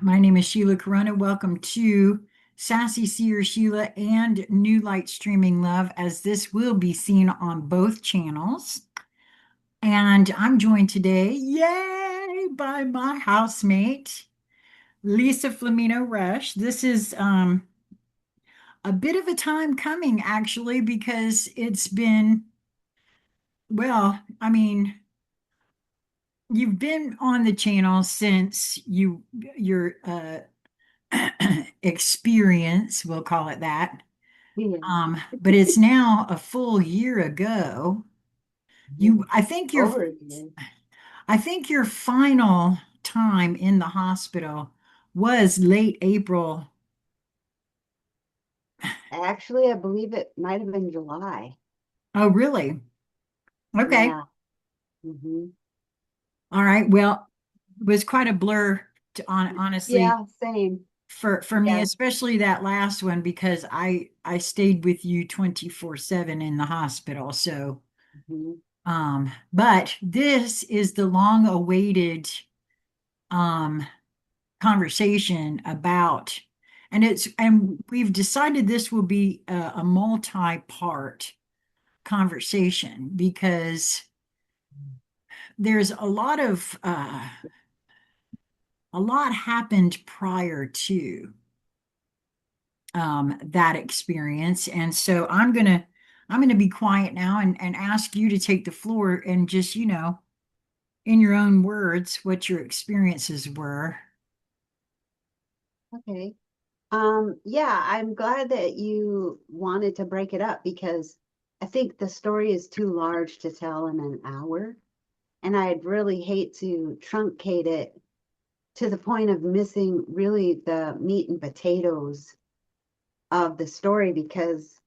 My name is Sheila Corona. Welcome to Sassy Seer Sheila and New Light Streaming Love, as this will be seen on both channels. And I'm joined today, yay, by my housemate, Lisa Flamino Rush. This is a bit of a time coming, actually, because it's been, well, I mean, you've been on the channel since your experience, we'll call it that. Yeah. But it's now a full year ago. Mhm. Your Over a year. I think your final time in the hospital was late April. Actually, I believe it might have been July. Oh, really? Okay. Yeah. Hmm. All right. Well, it was quite a blur to honestly Yeah, same. for me, Yeah. especially that last one because I stayed with you 24/7 in the hospital. So, Hmm. but this is the long awaited um conversation about, and we've decided this will be a multi-part conversation because there's a lot happened prior to that experience. And so I'm gonna be quiet now and ask you to take the floor and just, in your own words, what your experiences were. Okay. Yeah, I'm glad that you wanted to break it up because I think the story is too large to tell in an hour. And I'd really hate to truncate it to the point of missing really the meat and potatoes of the story because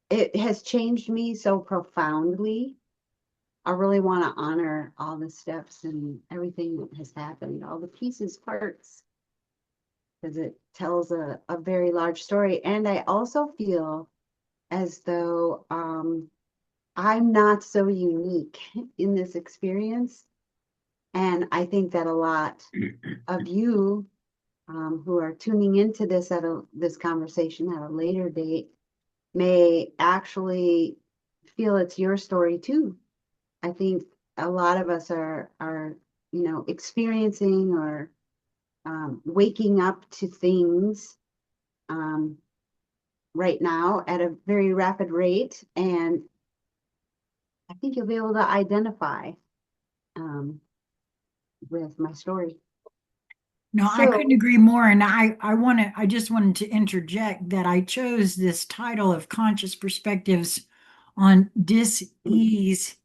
it has changed me so profoundly. I really want to honor all the steps and everything that has happened, all the pieces, parts, because it tells a very large story. And I also feel as though I'm not so unique in this experience. And I think that a lot of you who are tuning into this this conversation at a later date may actually feel it's your story too. I think a lot of us are experiencing or waking up to things um, right now at a very rapid rate, and I think you'll be able to identify um, with my story. No, I couldn't So, agree more. And I just wanted to interject that I chose this title of Conscious Perspectives on Dis-ease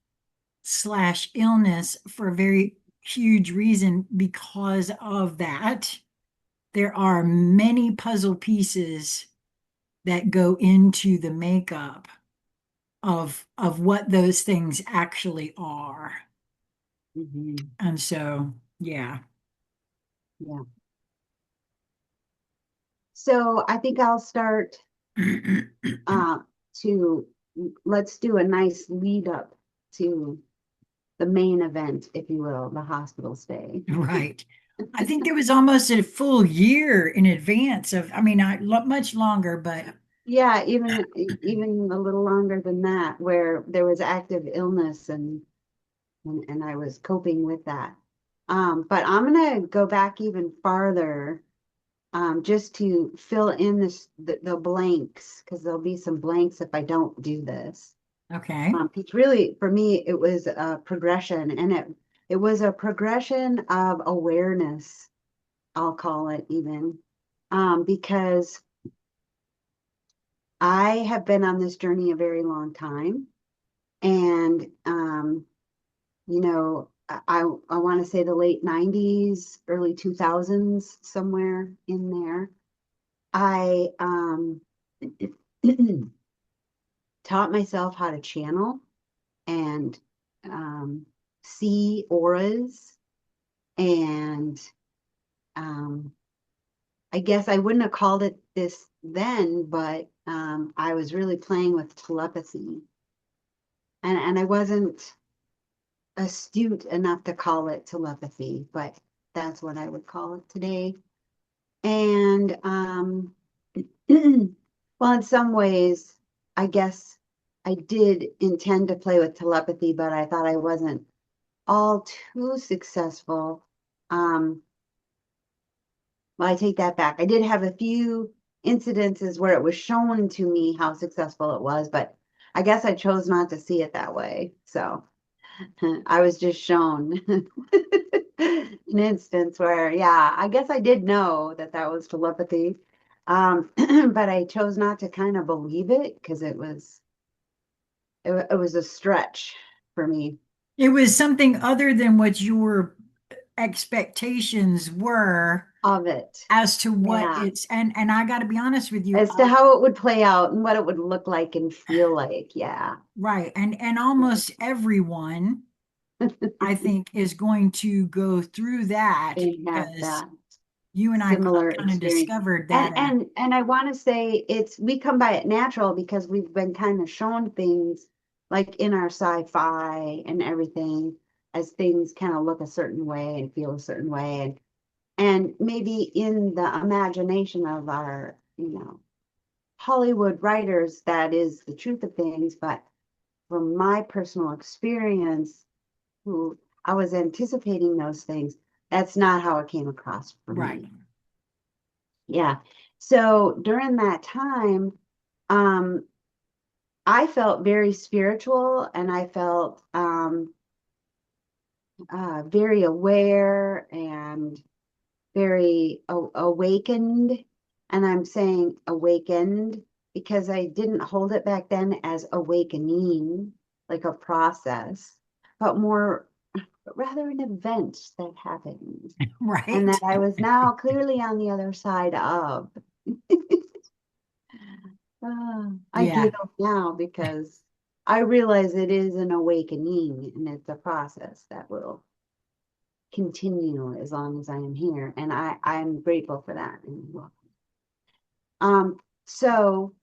slash illness for a very huge reason because of that. There are many puzzle pieces that go into the makeup of what those things actually are. mhm, And so, yeah. yeah. So I think I'll start uh, to let's do a nice lead up to the main event, if you will, the hospital stay. Right. I think there was almost a full year in advance of, I mean, not much longer, but Yeah, even a little longer than that, where there was active illness and I was coping with that. But I'm gonna go back even farther, just to fill in the blanks, because there'll be some blanks if I don't do this. okay. It's really, for me, it was a progression, and it was a progression of awareness, I'll call it even, because I have been on this journey a very long time, and I want to say the late 90s, early 2000s, somewhere in there. I taught myself how to channel and um, see auras. And um, I guess I wouldn't have called it this then, but I was really playing with telepathy. And I wasn't astute enough to call it telepathy, but That's what I would call it today. And well, in some ways, I guess I did intend to play with telepathy, but I thought I wasn't all too successful. Um, well, I take that back. I did have a few incidences where it was shown to me how successful it was, but I guess I chose not to see it that way. So I was just shown an instance where, yeah, I guess I did know that that was telepathy. But I chose not to kind of believe it because it was a stretch for me It was something other than what your expectations were of it. as to what Yeah. it's and I got to be honest with you, As to how it would play out and what it would look like and feel like. Yeah. right, and almost everyone I think is going to go through that They have because that you and I similar kind of experience. discovered And that and I want to say it's we come by it natural because we've been kind of shown things like in our sci-fi and everything as things kind of look a certain way and feel a certain way and maybe in the imagination of our, Hollywood writers, that is the truth of things, but from my personal experience, who I was anticipating those things, that's not how it came across for right. me. Yeah. So during that time, um, I felt very spiritual and I felt very aware and very awakened. And I'm saying awakened because I didn't hold it back then as awakening, like a process, but more, but rather an event that happened and Right. that I was now clearly on the other side of. I Yeah. giggle now because I realize it is an awakening and it's a process that will continue as long as I am here. And I'm grateful for that. And welcome. So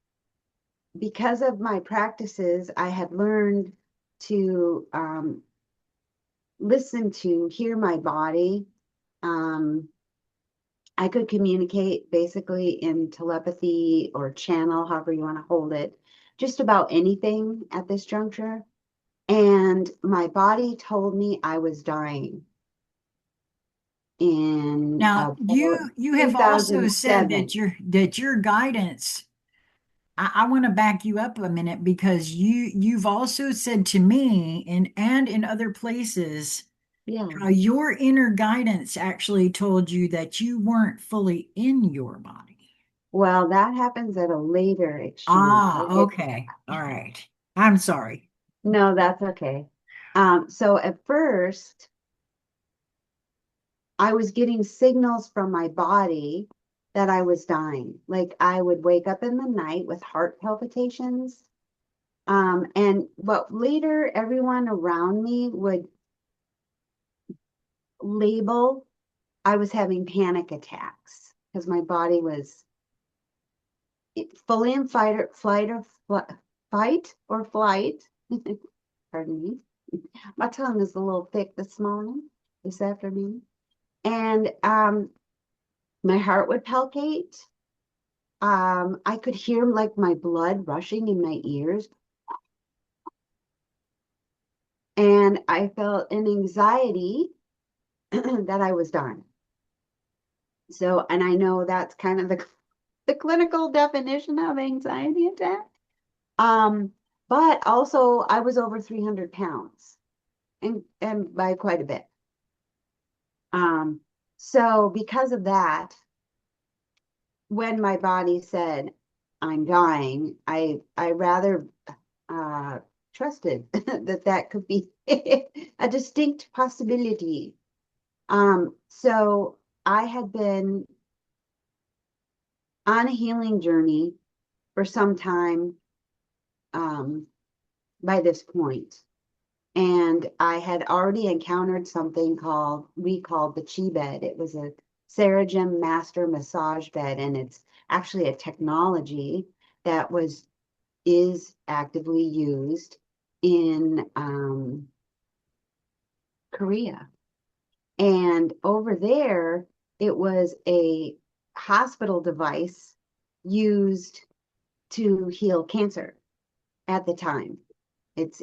because of my practices, I had learned to listen to, hear my body. Um, I could communicate basically in telepathy or channel, however you want to hold it, just about anything at this juncture. And my body told me I was dying in Now, about you have also said 2007. that your guidance, I want to back you up a minute because you've also said to me and in other places Yeah. how your inner guidance actually told you that you weren't fully in your body. Well, that happens at a later exchange. Ah, I'll get to okay. All right. I'm sorry. No, that's okay. So at first, I was getting signals from my body that I was dying. Like I would wake up in the night with heart palpitations. But later everyone around me would label I was having panic attacks because my body was fully in fight or flight. Pardon me. My tongue is a little thick this afternoon. And my heart would palpate. I could hear like my blood rushing in my ears, and I felt an anxiety that I was dying. So, and I know that's kind of the clinical definition of anxiety attack. Um, but also I was over 300 pounds and by quite a bit. Um, so because of that, when my body said I'm dying, I rather uh, trusted that that could be a distinct possibility. So I had been on a healing journey for some time um, by this point. And I had already encountered something we called the chi bed. It was a Sarajim master massage bed, and it's actually a technology that is actively used in Korea. And over there, it was a hospital device used to heal cancer at the time. It's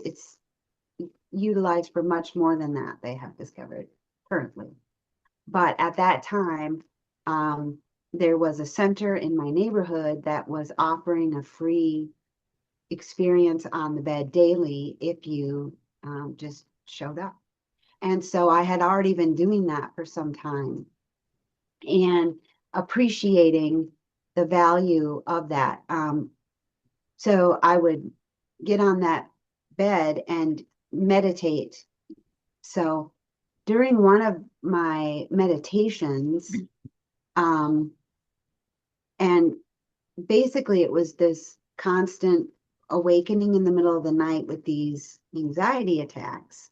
utilized for much more than that, they have discovered currently. But at that time, there was a center in my neighborhood that was offering a free experience on the bed daily if you just showed up. And so I had already been doing that for some time and appreciating the value of that. So I would get on that bed and meditate. So during one of my meditations, um, and basically it was this constant awakening in the middle of the night with these anxiety attacks,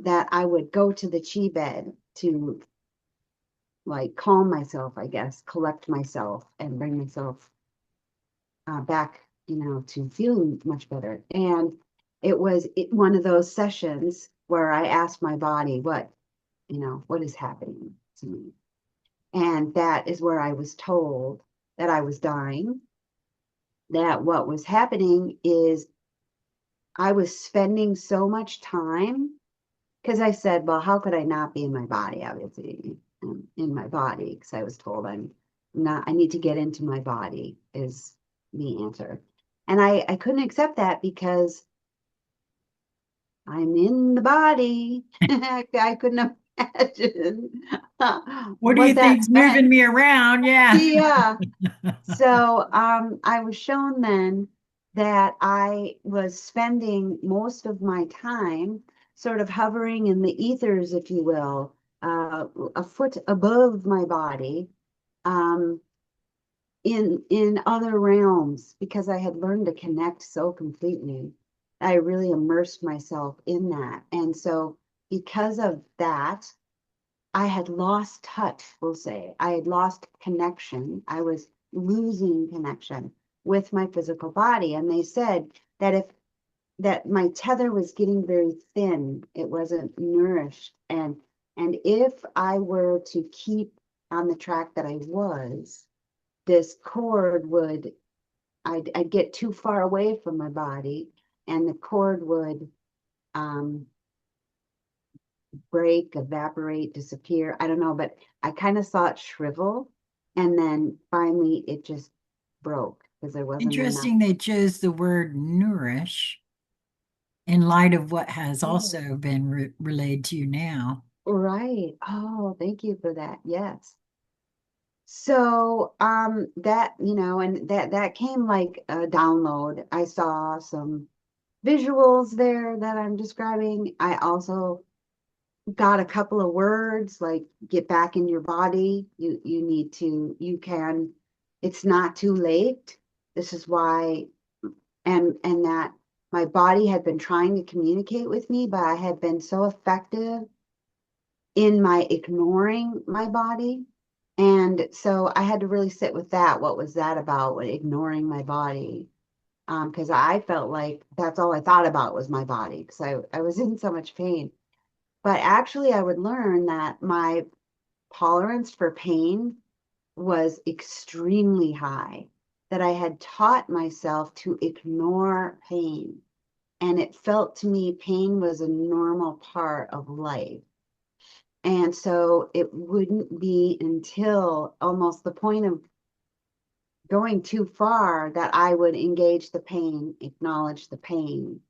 that I would go to the chi bed to like calm myself, I guess, collect myself and bring myself back, to feeling much better. And it was one of those sessions where I asked my body, what is happening to me? And that is where I was told that I was dying, that what was happening is I was spending so much time, because I said, well, how could I not be in my body? Obviously, in my body, because I was told I need to get into my body is the answer. And I couldn't accept that because I'm in the body. I couldn't imagine What do you what that think's meant. moving me around? Yeah. Yeah. So I was shown then that I was spending most of my time sort of hovering in the ethers, if you will, a foot above my body, um, in other realms, because I had learned to connect so completely. I really immersed myself in that. And so because of that, I had lost touch, we'll say. I had lost connection. I was losing connection with my physical body. And they said that if that my tether was getting very thin, it wasn't nourished. And if I were to keep on the track that I was, this cord would, I'd get too far away from my body and the cord would um, break, evaporate, disappear. I don't know, but I kind of saw it shrivel. And then finally it just broke because there wasn't enough. Interesting they chose the word nourish in light of what has Oh, also been relayed to you now. right. Oh, thank you for that. Yes. So that, and that came like a download. I saw some visuals there that I'm describing. I also got a couple of words like get back in your body. You need to, you can, it's not too late. This is why, and that my body had been trying to communicate with me, but I had been so effective in my ignoring my body. And so I had to really sit with that. What was that about? Ignoring my body. Because I felt like that's all I thought about was my body because I was in so much pain. But actually, I would learn that my tolerance for pain was extremely high, that I had taught myself to ignore pain. And it felt to me pain was a normal part of life. And so it wouldn't be until almost the point of going too far that I would engage the pain, acknowledge the pain,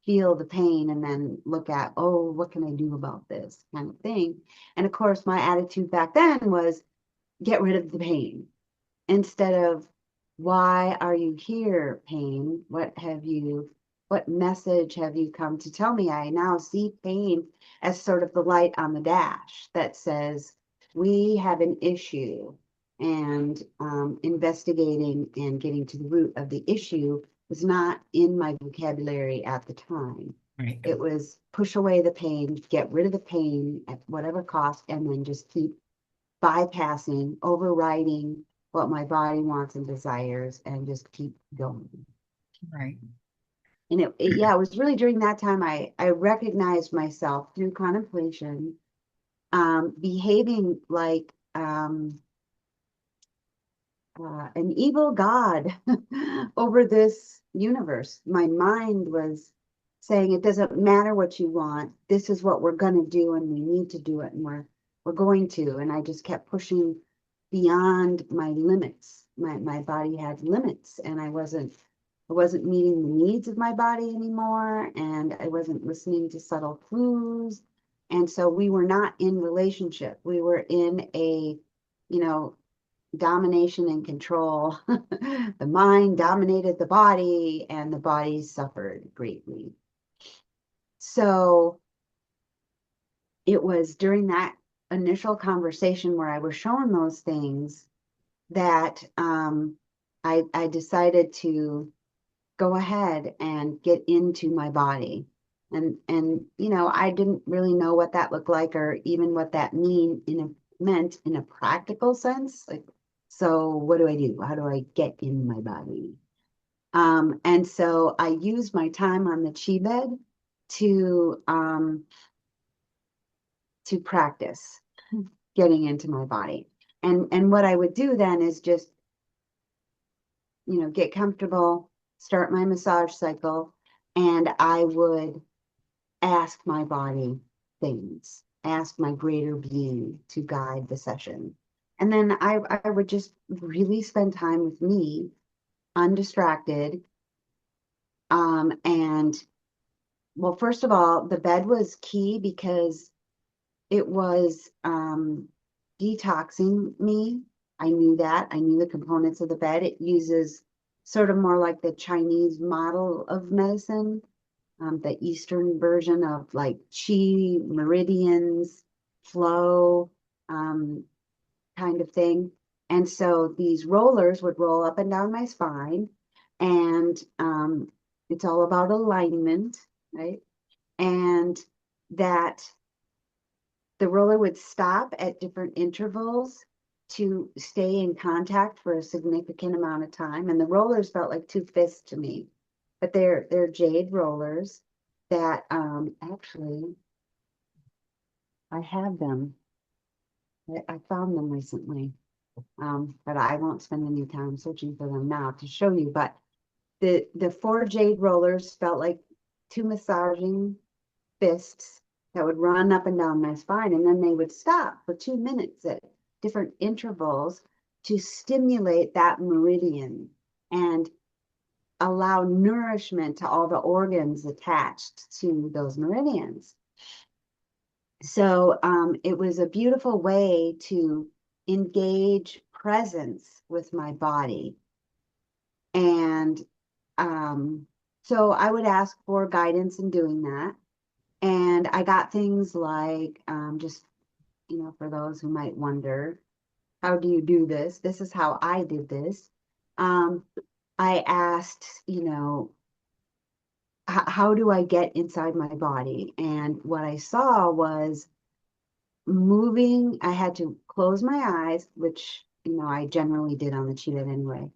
feel the pain, and then look at, oh, what can I do about this kind of thing? And of course, my attitude back then was get rid of the pain instead of why are you here, pain? What message have you come to tell me? I now see pain as sort of the light on the dash that says, we have an issue, and investigating and getting to the root of the issue was not in my vocabulary at the time. Right. It was push away the pain, get rid of the pain at whatever cost, and then just keep bypassing, overriding what my body wants and desires, and just keep going. Right. And yeah, it was really during that time I recognized myself through contemplation behaving like an evil god over this universe. My mind was saying it doesn't matter what you want. This is what we're going to do, and we need to do it, and we're going to. And I just kept pushing beyond my limits. My body had limits, and I wasn't meeting the needs of my body anymore, and I wasn't listening to subtle clues. And so we were not in relationship. We were in a, you know, domination and control. The mind dominated the body, and the body suffered greatly. So it was during that initial conversation where I was shown those things that I decided to go ahead and get into my body. And I didn't really know what that looked like or even what that meant in a practical sense. Like, so what do I do? How do I get in my body? And so I used my time on the chi bed to practice getting into my body. And what I would do then is just, get comfortable, start my massage cycle, and I would ask my body things, ask my greater being to guide the session. And then I would just really spend time with me, undistracted. And well, first of all, the bed was key because it was detoxing me. I knew that. I knew the components of the bed. It uses sort of more like the Chinese model of medicine, the Eastern version of like chi, meridians, flow, um, kind of thing. And so these rollers would roll up and down my spine, and it's all about alignment, right? And that the roller would stop at different intervals to stay in contact for a significant amount of time. And the rollers felt like two fists to me, but they're jade rollers that actually I have them. I found them recently, but I won't spend any time searching for them now to show you. But the four jade rollers felt like two massaging fists that would run up and down my spine, and then they would stop for 2 minutes at different intervals to stimulate that meridian and allow nourishment to all the organs attached to those meridians. So it was a beautiful way to engage presence with my body. And so I would ask for guidance in doing that. And I got things like, just, for those who might wonder, how do you do this? This is how I did this. I asked, how do I get inside my body? And what I saw was moving. I had to close my eyes, which, I generally did on the chi bed anyway.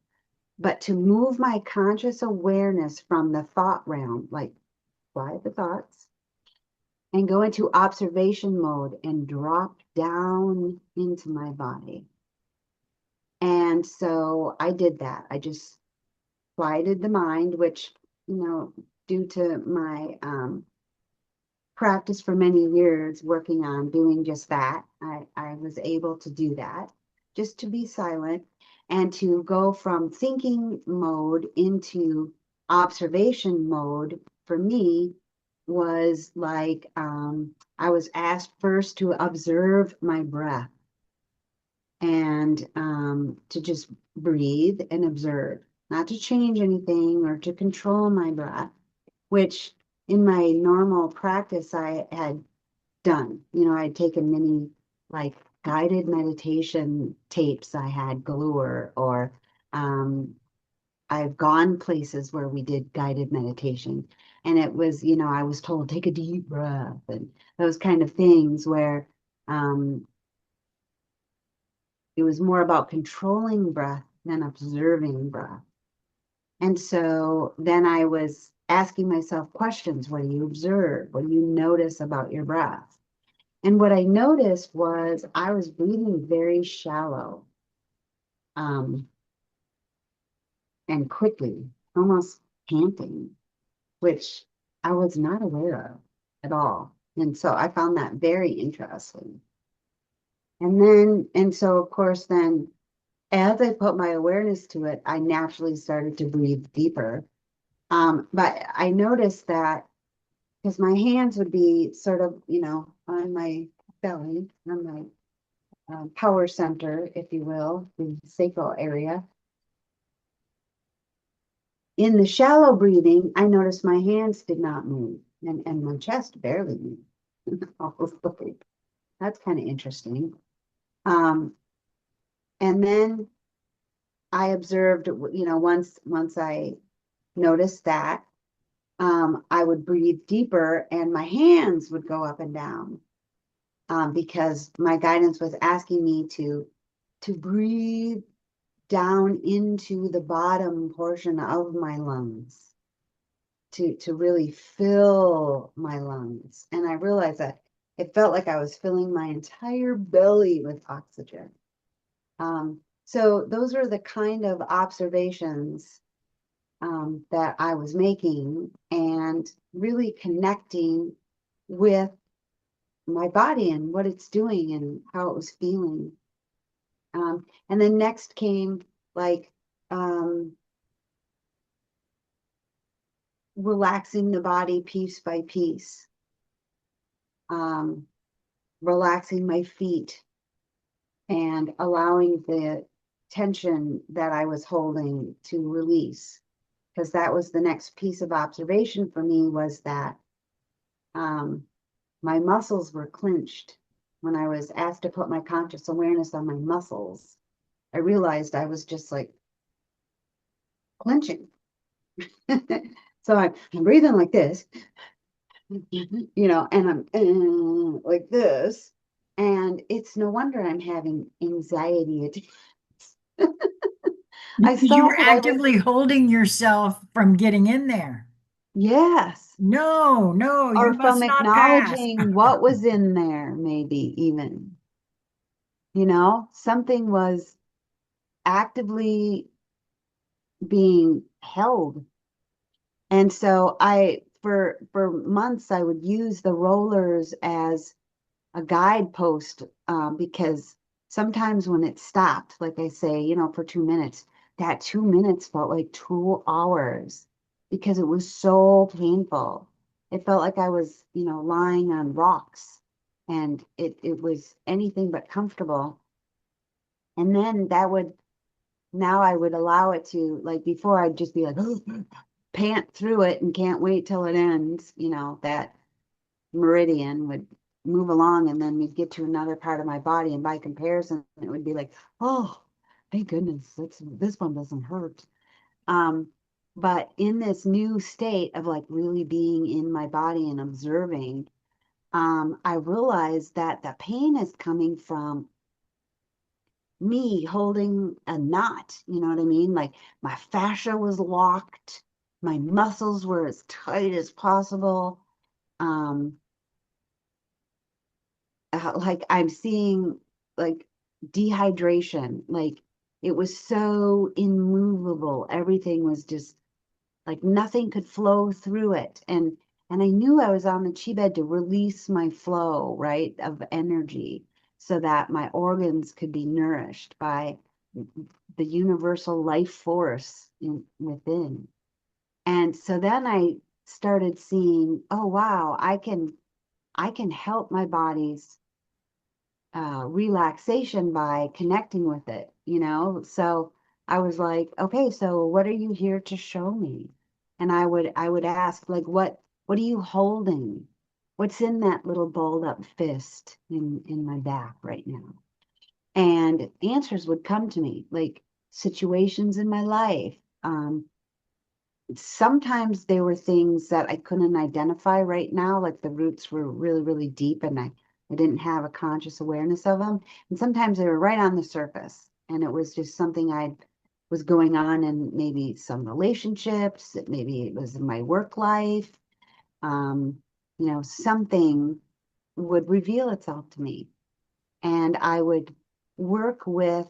But to move my conscious awareness from the thought realm, like quiet the thoughts, and go into observation mode and drop down into my body. And so I did that. I just quieted the mind, which, due to my practice for many years working on doing just that, I was able to do that, just to be silent and to go from thinking mode into observation mode. For me, was like I was asked first to observe my breath and to just breathe and observe, not to change anything or to control my breath, which in my normal practice I had done. I'd taken many like guided meditation tapes I had galore, or I've gone places where we did guided meditation, and it was, I was told, take a deep breath and those kind of things where it was more about controlling breath than observing breath. And so then I was asking myself questions. What do you observe? What do you notice about your breath? And what I noticed was I was breathing very shallow, um, and quickly, almost panting, which I was not aware of at all. And so I found that very interesting. And so of course, then as I put my awareness to it, I naturally started to breathe deeper. But I noticed that because my hands would be sort of, on my belly, on my power center, if you will, the sacral area. In the shallow breathing, I noticed my hands did not move and my chest barely moved. I was like, that's kind of interesting. Um, and then I observed, once I noticed that, I would breathe deeper and my hands would go up and down, because my guidance was asking me to breathe down into the bottom portion of my lungs, to really fill my lungs. And I realized that it felt like I was filling my entire belly with oxygen. So those were the kind of observations that I was making, and really connecting with my body and what it's doing and how it was feeling. And then next came like relaxing the body piece by piece, um, relaxing my feet and allowing the tension that I was holding to release. Because that was the next piece of observation for me, was that um, my muscles were clenched. When I was asked to put my conscious awareness on my muscles, I realized I was just like clenching. So I'm breathing like this, and I'm like this. And it's no wonder I'm having anxiety attacks. I Because you saw were that I was, actively holding yourself from getting in there. yes, No, no, you or from must not pass. acknowledging what was in there, maybe even, something was actively being held. And so for months, I would use the rollers as a guidepost, because sometimes when it stopped, like I say, for 2 minutes, that 2 minutes felt like 2 hours because it was so painful. It felt like I was, lying on rocks, and it was anything but comfortable. And then now I would allow it to, like before, I'd just be like, pant through it and can't wait till it ends, that meridian would move along, and then we'd get to another part of my body, and by comparison it would be like, oh, thank goodness, this one doesn't hurt. um but in this new state of like really being in my body and observing, I realized that the pain is coming from me holding a knot, you know what I mean? Like my fascia was locked, my muscles were as tight as possible. um like I'm seeing like dehydration, like it was so immovable. Everything was just like nothing could flow through it. And I knew I was on the chi bed to release my flow, right, of energy, so that my organs could be nourished by the universal life force within. And so then I started seeing, oh wow, I can help my body's relaxation by connecting with it, So I was like, okay, so what are you here to show me? And I would ask, like, what are you holding? What's in that little balled up fist in my back right now? And answers would come to me, like situations in my life. Sometimes they were things that I couldn't identify right now, like the roots were really, really deep, and I didn't have a conscious awareness of them. And sometimes they were right on the surface, and it was just something I was going on in maybe some relationships, maybe it was in my work life, um, something. would reveal itself to me. And I would work with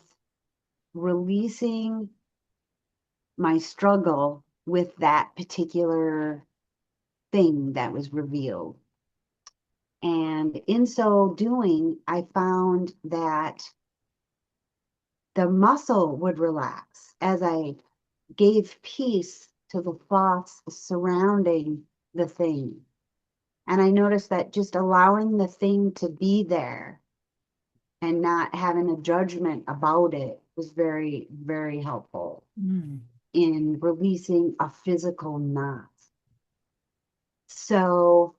releasing my struggle with that particular thing that was revealed. And in so doing, I found that the muscle would relax as I gave peace to the thoughts surrounding the thing. And I noticed that just allowing the thing to be there and not having a judgment about it was very, very helpful Mm. in releasing a physical knot. So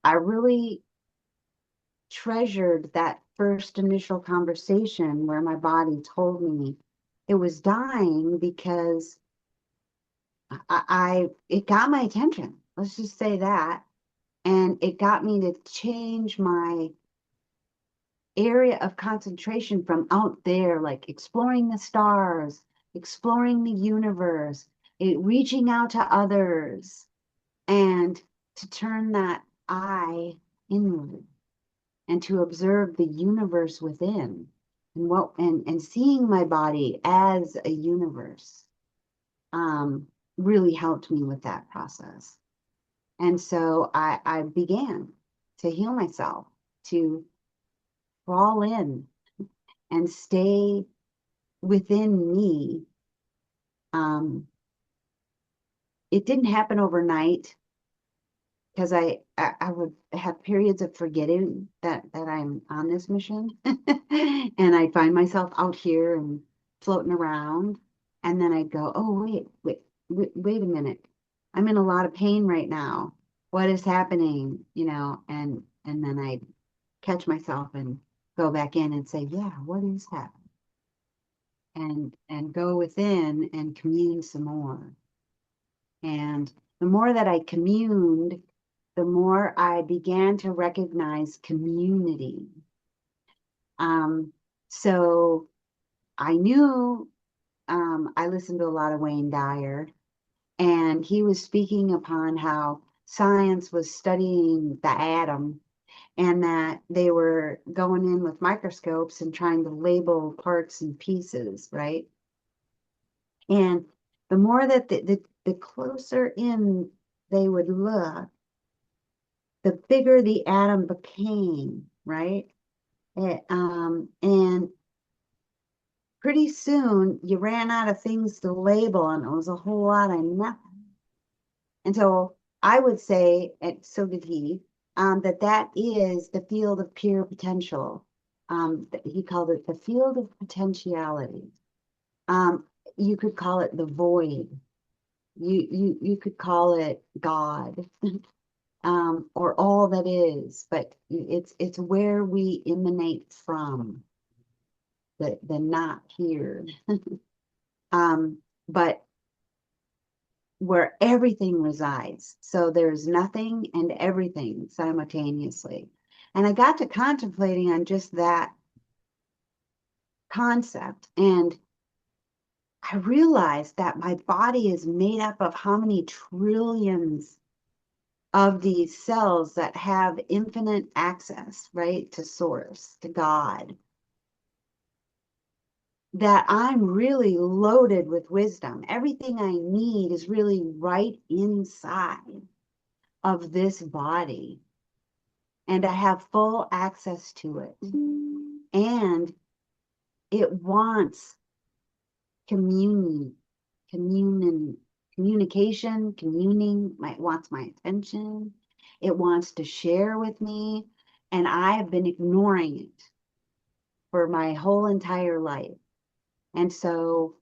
I really treasured that first initial conversation where my body told me it was dying because it got my attention. Let's just say that. And it got me to change my area of concentration from out there, like exploring the stars, exploring the universe, reaching out to others, and to turn that eye inward and to observe the universe within and seeing my body as a universe really helped me with that process. And so I began to heal myself, to crawl in and stay within me. It didn't happen overnight because I would have periods of forgetting that I'm on this mission. And I'd find myself out here and floating around. And then I'd go, oh, wait a minute. I'm in a lot of pain right now. What is happening? And then I'd catch myself and go back in and say, yeah, what is happening? And go within and commune some more. And the more that I communed, the more I began to recognize community. So I knew I listened to a lot of Wayne Dyer, and he was speaking upon how science was studying the atom and that they were going in with microscopes and trying to label parts and pieces, right? And the more that the closer in they would look, the bigger the atom became, right? And pretty soon you ran out of things to label, and it was a whole lot of nothing. And so I would say, and so did he, that is the field of pure potential. He called it the field of potentiality. Um, you could call it the void. You could call it God, or all that is, but it's where we emanate from, the not here. But where everything resides. So there's nothing and everything simultaneously. And I got to contemplating on just that concept. And I realized that my body is made up of how many trillions of these cells that have infinite access, right, to source, to God. That I'm really loaded with wisdom. Everything I need is really right inside of this body. And I have full access to it. And it wants communion, communication, wants my attention. It wants to share with me. And I have been ignoring it for my whole entire life. And so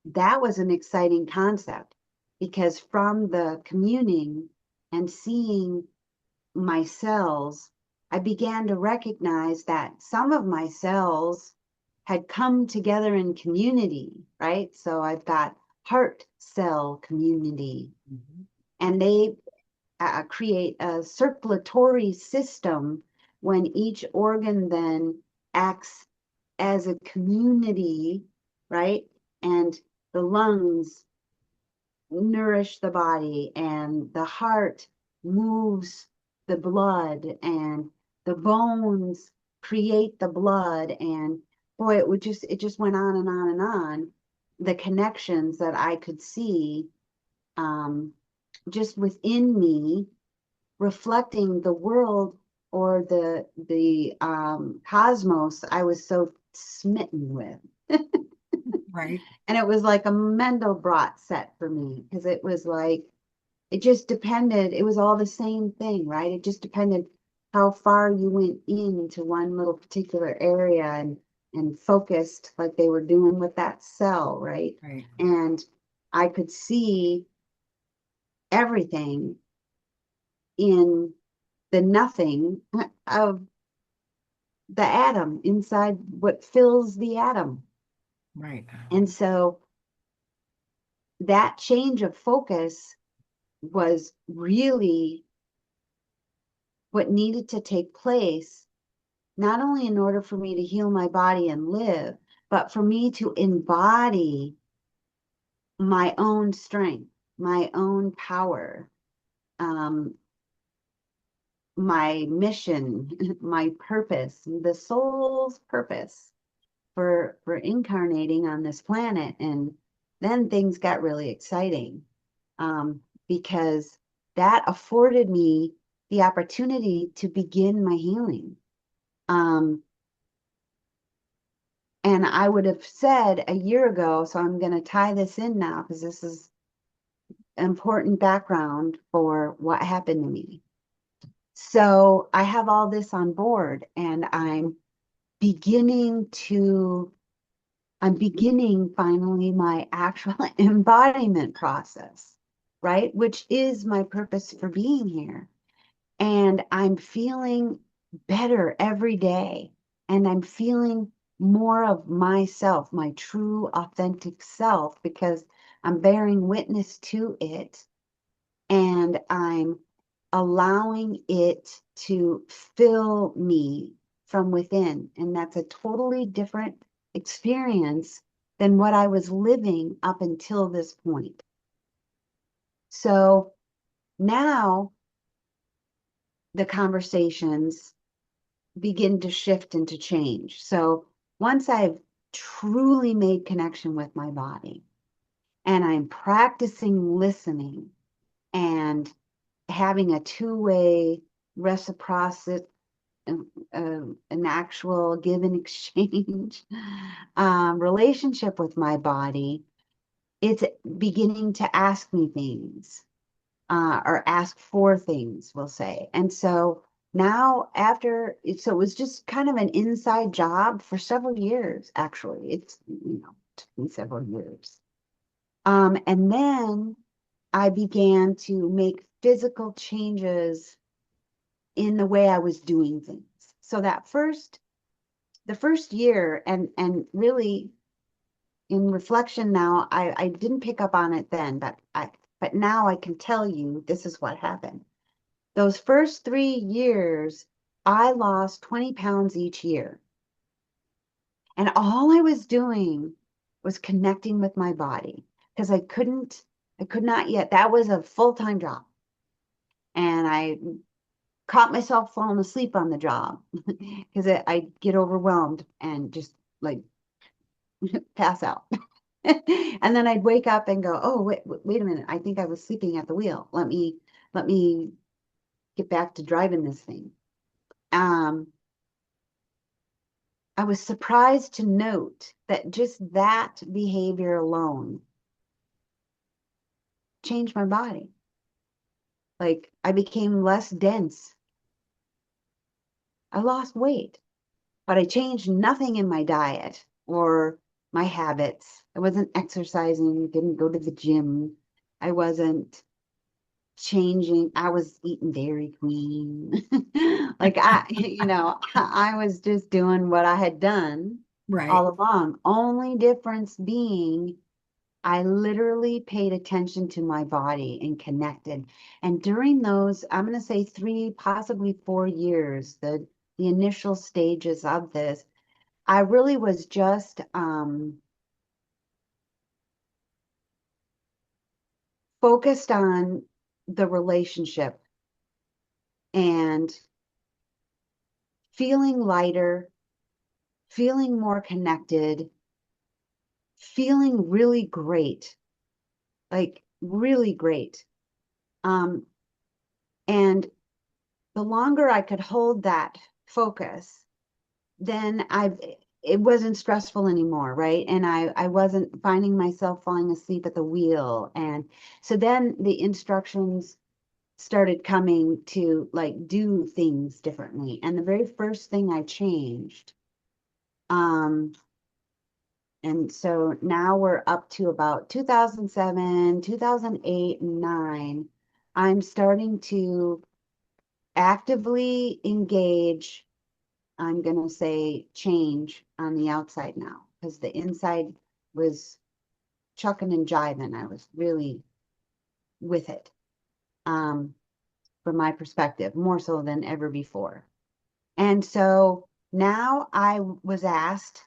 that was an exciting concept, because from the communing and seeing my cells, I began to recognize that some of my cells had come together in community, right? So I've got heart cell community, and they create a circulatory system when each organ then acts as a community, right? And the lungs nourish the body, and the heart moves the blood, and the bones create the blood, and boy, it just went on and on and on. The connections that I could see, um, just within me, reflecting the world, or the cosmos I was so smitten with. Right. And it was like a Mendelbrot set for me, because it was like, it just depended, it was all the same thing, right? It just depended how far you went into one little particular area, and focused like they were doing with that cell, right? Right. And I could see everything in the nothing of the atom, inside what fills the atom. Right. And so that change of focus was really what needed to take place, not only in order for me to heal my body and live, but for me to embody my own strength, my own power, um, my mission, my purpose, the soul's purpose for incarnating on this planet. And then things got really exciting, because that afforded me the opportunity to begin my healing. Um, and I would have said a year ago, so I'm going to tie this in now because this is important background for what happened to me. So I have all this on board, and beginning to I'm beginning finally my actual embodiment process, right? Which is my purpose for being here. And I'm feeling better every day. And I'm feeling more of myself, my true, authentic self, because I'm bearing witness to it. And I'm allowing it to fill me from within. And that's a totally different experience than what I was living up until this point. So now the conversations begin to shift and to change. So once I've truly made connection with my body, and I'm practicing listening and having a two-way reciprocity, an actual give and exchange relationship with my body, it's beginning to ask me things, or ask for things, we'll say. And so now, so it was just kind of an inside job for several years, actually. Took me several years. And then I began to make physical changes in the way I was doing things. So the first year, and really in reflection now, I didn't pick up on it then, but now I can tell you this is what happened. Those first 3 years, I lost 20 pounds each year. And all I was doing was connecting with my body, because I could not yet. That was a full-time job. And I caught myself falling asleep on the job because I get overwhelmed and just like pass out. And then I'd wake up and go, oh, wait a minute. I think I was sleeping at the wheel. Let me get back to driving this thing. I was surprised to note that just that behavior alone changed my body. Like, I became less dense. I lost weight, but I changed nothing in my diet or my habits. I wasn't exercising, didn't go to the gym. I wasn't changing. I was eating Dairy Queen. Like, I was just doing what I had done Right. all along. Only difference being I literally paid attention to my body and connected. And during those, I'm going to say 3, possibly 4 years, the initial stages of this, I really was just focused on the relationship and feeling lighter, feeling more connected, feeling really great, like really great. Um, and the longer I could hold that focus, then it wasn't stressful anymore, right? And I wasn't finding myself falling asleep at the wheel. And so then the instructions started coming to like do things differently. And the very first thing I changed, and so now we're up to about 2007, 2008, and 9. I'm starting to actively engage, I'm going to say change on the outside now, because the inside was chucking and jiving. I was really with it, from my perspective, more so than ever before. And so now I was asked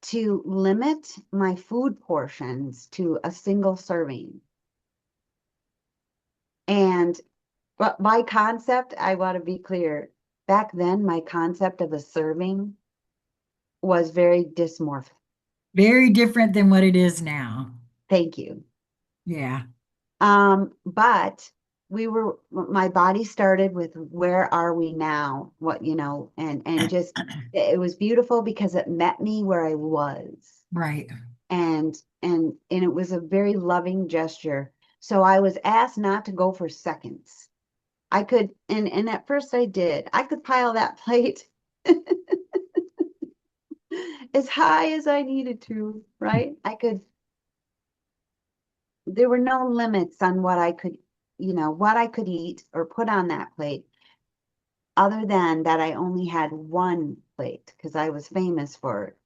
to limit my food portions to a single serving. And but my concept, I want to be clear, back then, my concept of a serving was very dysmorphic. Very different than what it is now. Thank you. Yeah. But my body started with where are we now? What, and just it was beautiful because it met me where I was. Right. And it was a very loving gesture. So I was asked not to go for seconds. I could, and at first I did. I could pile that plate as high as I needed to, right? There were no limits on what I could eat or put on that plate, other than that I only had one plate because I was famous for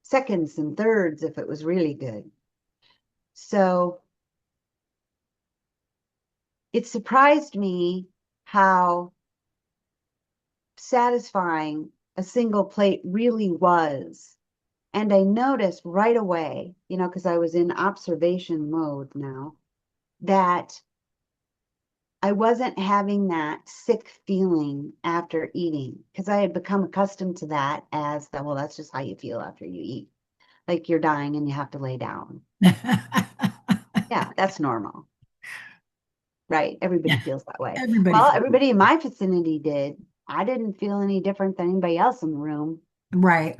seconds and thirds if it was really good. So it surprised me how satisfying a single plate really was. And I noticed right away, because I was in observation mode now, that I wasn't having that sick feeling after eating because I had become accustomed to that as that, well, that's just how you feel after you eat. Like you're dying and you have to lay down. Yeah, that's normal, right? Everybody feels that way. Everybody Well, feels everybody in my vicinity did. I didn't feel any different than anybody else in the room. right.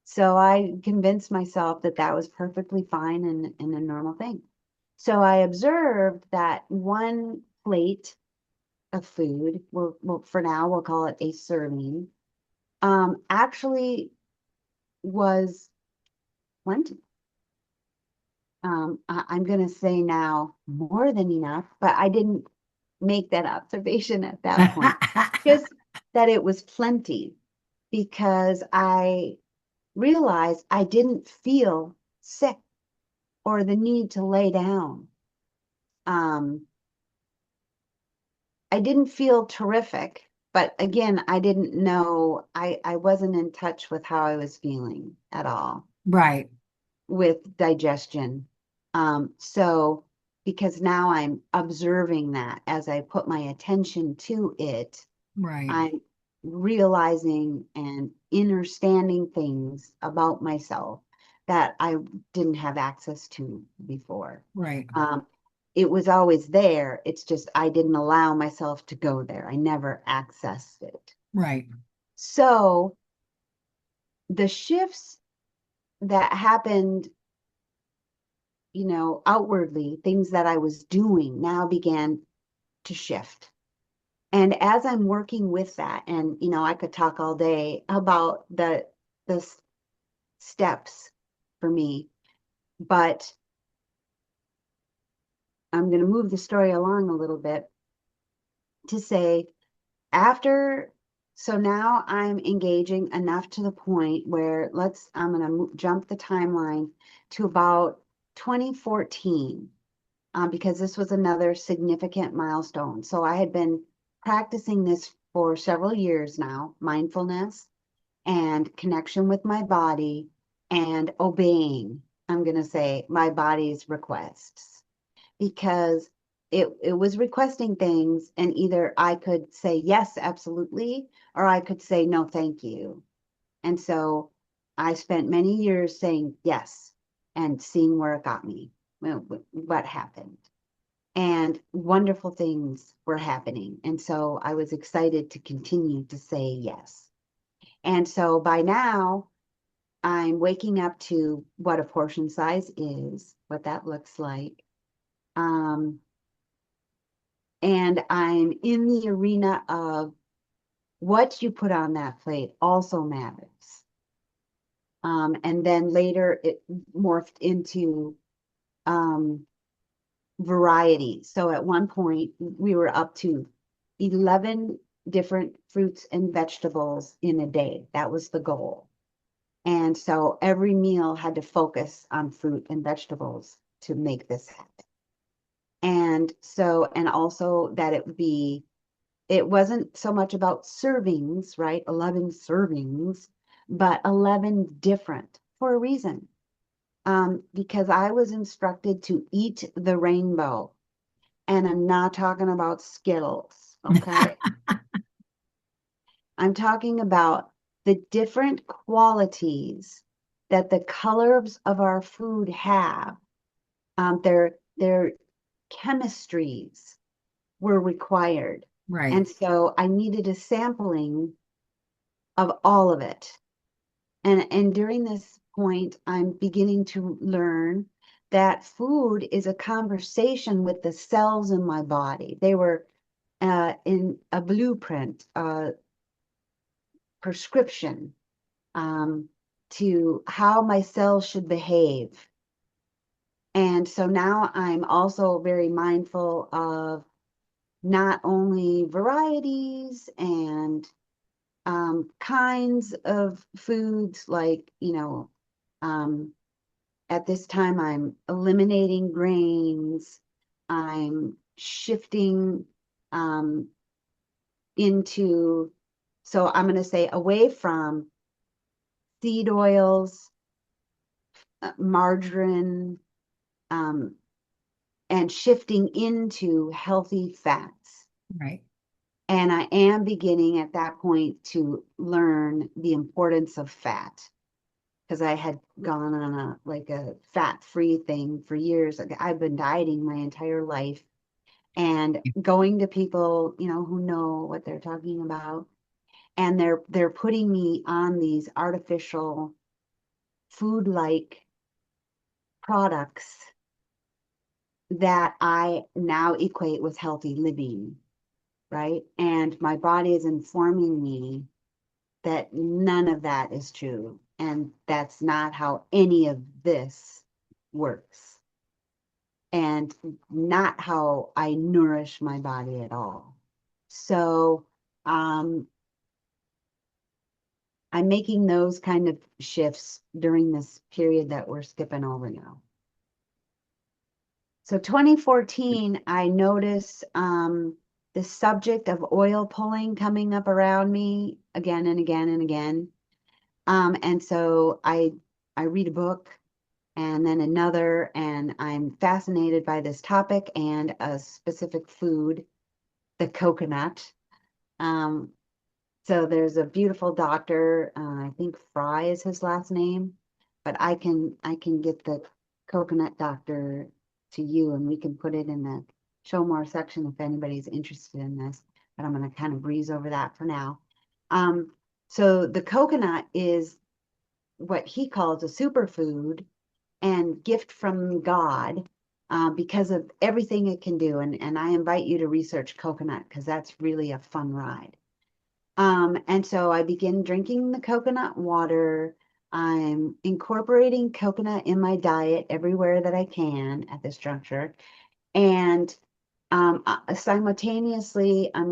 So I convinced myself that that was perfectly fine and a normal thing. So I observed that one plate of food, well, for now, we'll call it a serving, actually was plenty. I'm going to say now more than enough, but I didn't make that observation at that point. Just that it was plenty because I realized I didn't feel sick or the need to lay down. Um, I didn't feel terrific, but again, I didn't know, I wasn't in touch with how I was feeling at all Right. with digestion. So because now I'm observing that as I put my attention to it, Right. I'm realizing and understanding things about myself that I didn't have access to before. Right. It was always there. It's just I didn't allow myself to go there. I never accessed it. Right. So the shifts that happened, outwardly, things that I was doing now began to shift. And as I'm working with that, and I could talk all day about the steps for me, but I'm going to move the story along a little bit to say after, so now I'm engaging enough to the point where I'm going to jump the timeline to about 2014, because this was another significant milestone. So I had been practicing this for several years now, mindfulness and connection with my body and obeying, I'm going to say, my body's requests. Because it was requesting things, and either I could say yes, absolutely, or I could say no, thank you. And so I spent many years saying yes and seeing where it got me, what happened. And wonderful things were happening. And so I was excited to continue to say yes. And so by now, I'm waking up to what a portion size is, what that looks like. Um, and I'm in the arena of what you put on that plate also matters. And then later it morphed into variety. So at one point, we were up to 11 different fruits and vegetables in a day. That was the goal. And so every meal had to focus on fruit and vegetables to make this happen. And so, and also that it wasn't so much about servings, right? 11 servings, but 11 different for a reason. Because I was instructed to eat the rainbow. And I'm not talking about Skittles, okay? I'm talking about the different qualities that the colors of our food have. Their chemistries were required. Right. And so I needed a sampling of all of it. And during this point, I'm beginning to learn that food is a conversation with the cells in my body. They were in a blueprint, prescription to how my cells should behave. And so now I'm also very mindful of not only varieties and kinds of foods, like, um, at this time I'm eliminating grains, I'm shifting um, into, so I'm going to say away from seed oils, margarine, um, and shifting into healthy fats. Right. And I am beginning at that point to learn the importance of fat, because I had gone on a fat-free thing for years. Like, I've been dieting my entire life and going to people, who know what they're talking about. And they're putting me on these artificial food-like products that I now equate with healthy living, right? And my body is informing me that none of that is true. And that's not how any of this works. And not how I nourish my body at all. So I'm making those kind of shifts during this period that we're skipping over now. So 2014, I noticed the subject of oil pulling coming up around me again and again and again. And so I read a book and then another, and I'm fascinated by this topic and a specific food, the coconut. Um, so there's a beautiful doctor, I think Fry is his last name, but I can get the coconut doctor to you, and we can put it in the show more section if anybody's interested in this. But I'm going to kind of breeze over that for now. Um, so the coconut is what he calls a superfood and gift from God, because of everything it can do. And I invite you to research coconut, because that's really a fun ride. And so I begin drinking the coconut water. I'm incorporating coconut in my diet everywhere that I can at this juncture. And simultaneously, I'm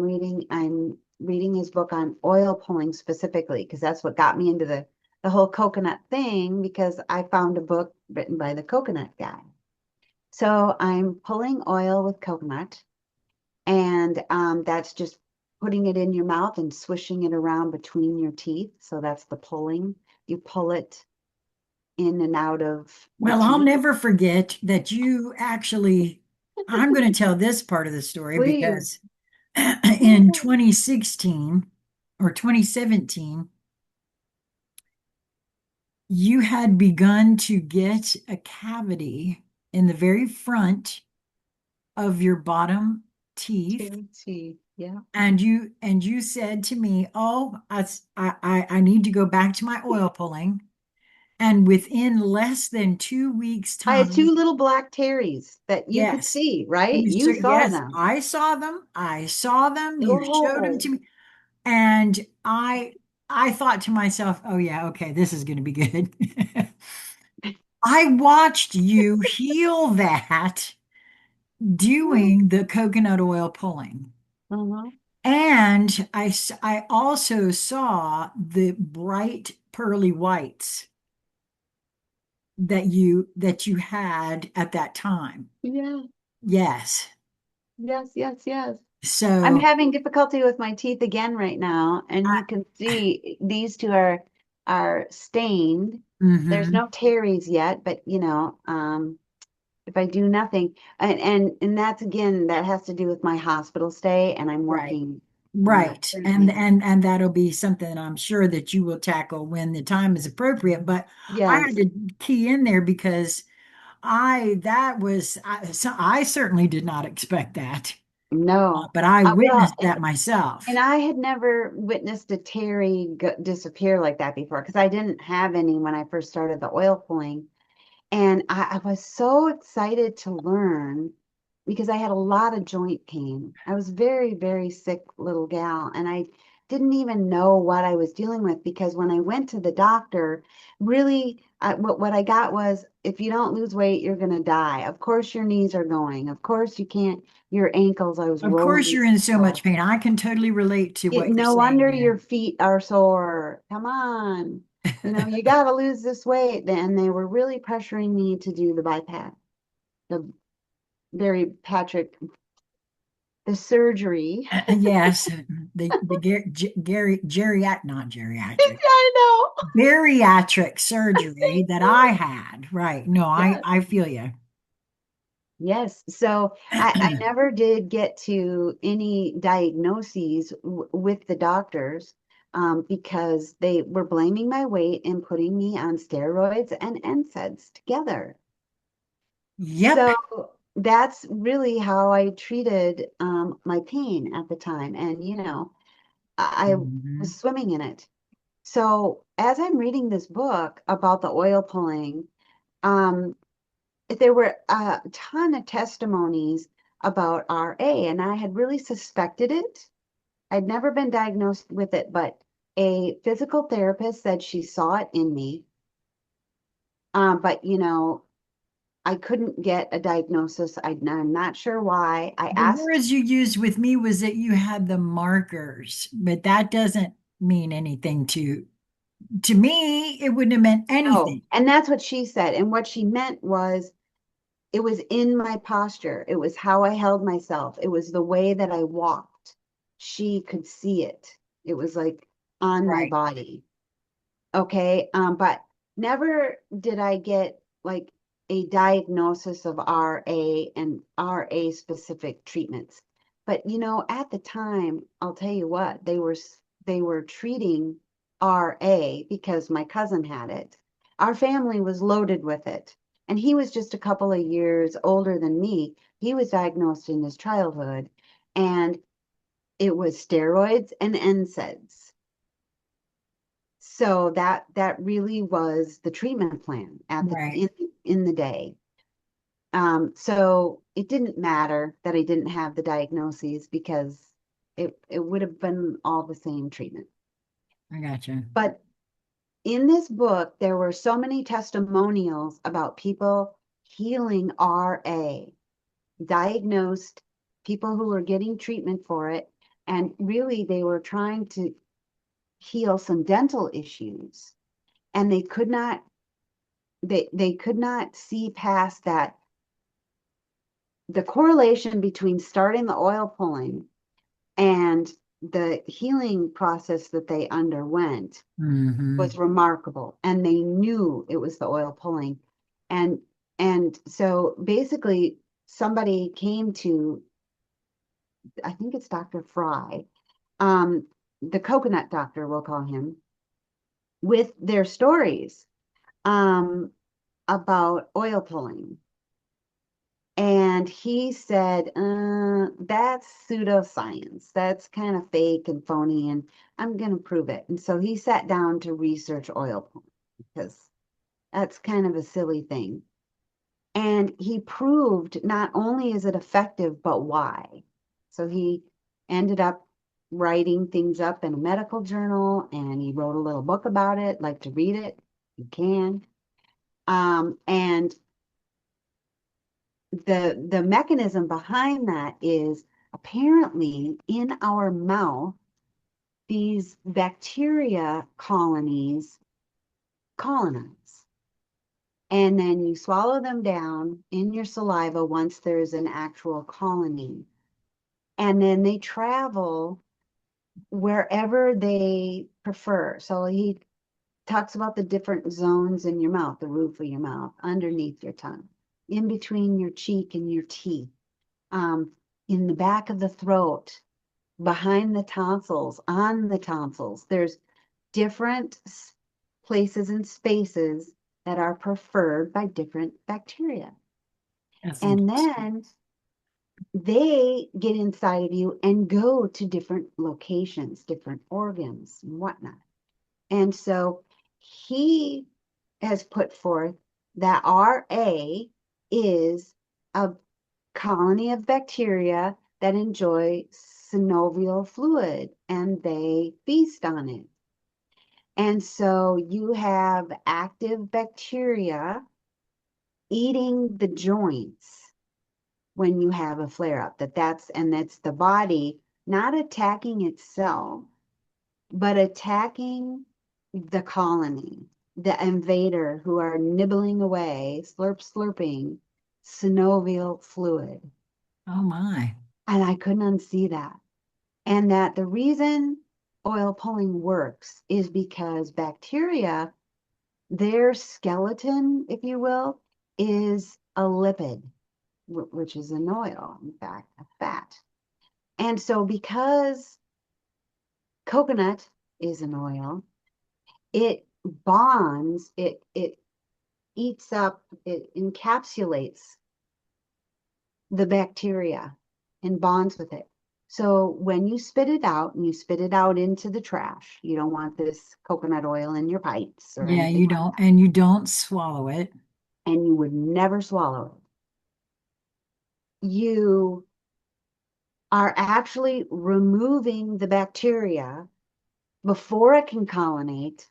reading his book on oil pulling specifically, because that's what got me into the whole coconut thing, because I found a book written by the coconut guy. So I'm pulling oil with coconut, and that's just putting it in your mouth and swishing it around between your teeth. So that's the pulling. You pull it in and out of the Well, I'll teeth. never forget that you actually I'm going to tell this part of the story Please. because in 2016 or 2017, you had begun to get a cavity in the very front of your bottom teeth. Cherry tea. Yeah. And you said to me, "Oh, I need to go back to my oil pulling." And within less than 2 weeks' I had two time, little black terries that you could yes, see, right? You saw yes, them. I saw them. I saw them. You showed them to Oh, me, and I thought to myself, "Oh yeah, okay, this is going to be good." I watched you heal that doing the coconut oil pulling. uh-huh. And I also saw the bright pearly whites that you had at that time. Yeah. Yes. Yes, yes, yes. I'm So, having difficulty with my teeth again right now, and I, you can see these two are stained. There's mm-hmm, no tears yet, but if I do nothing, and that's again that has to do with my hospital stay, and I'm right. working Right. And currently. and that'll be something I'm sure that you will tackle when the time is appropriate. But I had Yes. to key in there because so I certainly did not expect that. No. But I Well, witnessed that myself. and I had never witnessed a Terry disappear like that before because I didn't have any when I first started the oil pulling. And I was so excited to learn because I had a lot of joint pain. I was very, very sick little gal, and I didn't even know what I was dealing with because when I went to the doctor, really, what I got was if you don't lose weight, you're going to die. Of course, your knees are going. Of course, you can't, your ankles, I was Of course, rolling. you're in so much So, pain. I can totally relate to what you're no saying wonder there. your feet are sore. Come on. You got to lose this weight. And they were really pressuring me to do the bypass, the Barry Patrick, the surgery. Yes, the geriatric, not geriatric, I know. bariatric surgery Thank that I you. had. Right. No, I Yes. I feel you. Yes. So I never did get to any diagnoses with the doctors because they were blaming my weight and putting me on steroids and NSAIDs together. Yep. So that's really how I treated my pain at the time. And, I was Mhm. swimming in it. So as I'm reading this book about the oil pulling, um, there were a ton of testimonies about RA, and I had really suspected it. I'd never been diagnosed with it, but a physical therapist said she saw it in me. But I couldn't get a diagnosis. I'm not sure why. I The asked. words you used with me was that you had the markers, but that doesn't mean anything to me. It wouldn't have meant No, anything. and that's what she said. And what she meant was it was in my posture. It was how I held myself. It was the way that I walked. She could see it. It was like on my Right. body. Okay. But never did I get like a diagnosis of RA and RA specific treatments. But at the time, I'll tell you what, they were treating RA because my cousin had it. Our family was loaded with it. And he was just a couple of years older than me. He was diagnosed in his childhood, and it was steroids and NSAIDs. So that really was the treatment plan at the Right. in the day. So it didn't matter that I didn't have the diagnoses because it would have been all the same treatment. I gotcha. But in this book, there were so many testimonials about people healing RA, diagnosed people who were getting treatment for it, and really they were trying to heal some dental issues, and they could not see past that the correlation between starting the oil pulling and the healing process that they underwent Hmm. was remarkable, and they knew it was the oil pulling. And so basically somebody came to, I think it's Dr. Fry, um, the coconut doctor, we'll call him, with their stories um, about oil pulling. And he said, that's pseudoscience. That's kind of fake and phony, and I'm going to prove it. And so he sat down to research oil pulling because that's kind of a silly thing. And he proved not only is it effective, but why. So he ended up writing things up in a medical journal, and he wrote a little book about it. Like to read it, you can. And the mechanism behind that is apparently in our mouth, these bacteria colonies colonize. And then you swallow them down in your saliva once there's an actual colony. And then they travel wherever they prefer. So he talks about the different zones in your mouth, the roof of your mouth, underneath your tongue, in between your cheek and your teeth, um, in the back of the throat, behind the tonsils, on the tonsils. There's different places and spaces that are preferred by different bacteria. That's And interesting. then they get inside of you and go to different locations, different organs, and whatnot. And so he has put forth that RA is a colony of bacteria that enjoy synovial fluid and they feast on it. And so you have active bacteria eating the joints when you have a flare up. That's the body not attacking itself, but attacking the colony, the invader who are nibbling away, slurping synovial fluid. Oh my. And I couldn't unsee that. And that the reason oil pulling works is because bacteria, their skeleton, if you will, is a lipid, which is an oil, in fact, a fat. And so because coconut is an oil, it bonds, it eats up, it encapsulates the bacteria and bonds with it. So when you spit it out and you spit it out into the trash, you don't want this coconut oil in your pipes or Yeah, anything you like don't, that. and you don't swallow it. And you would never swallow it. You are actually removing the bacteria before it can colonate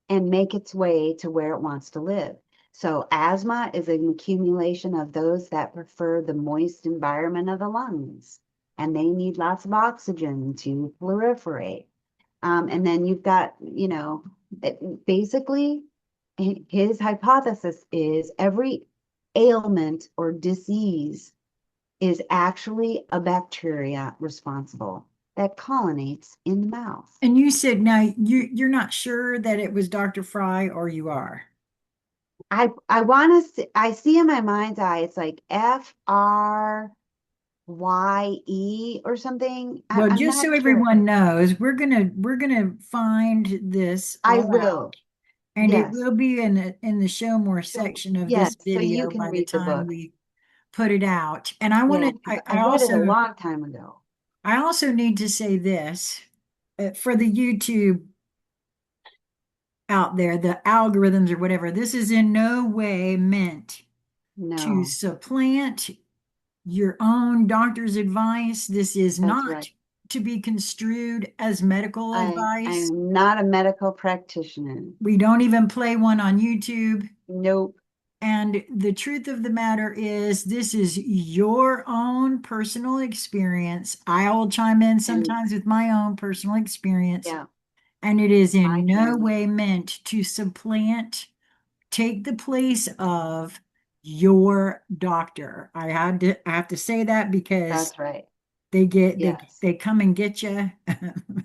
and make its way to where it wants to live. So asthma is an accumulation of those that prefer the moist environment of the lungs, and they need lots of oxygen to proliferate. And then you've got, basically his hypothesis is every ailment or disease is actually a bacteria responsible that colonies in the mouth. And you said now you're not sure that it was Dr. Fry, or you are. I want to see, I see in my mind's eye it's like FRYE or something. Well, I'm just not so sure. everyone knows, we're gonna find this I all will. out, and it Yes. will be in the show more So section of yes, this so you video can by the read the time book. we put it out. And I want Yeah, to because I read it a long time ago. I also need to say this for the YouTube out there, the algorithms or whatever. This is in no way meant to No, supplant your own doctor's advice. This is that's right. not to be construed as medical I advice. am not a medical practitioner. We don't even play one on YouTube. Nope. And the truth of the matter is, this is your own personal experience. I will chime in And sometimes with my own personal experience, yeah, and it is I in no can. way meant to supplant, take the place of your doctor. I have to say that because That's right. Yes. they come and get you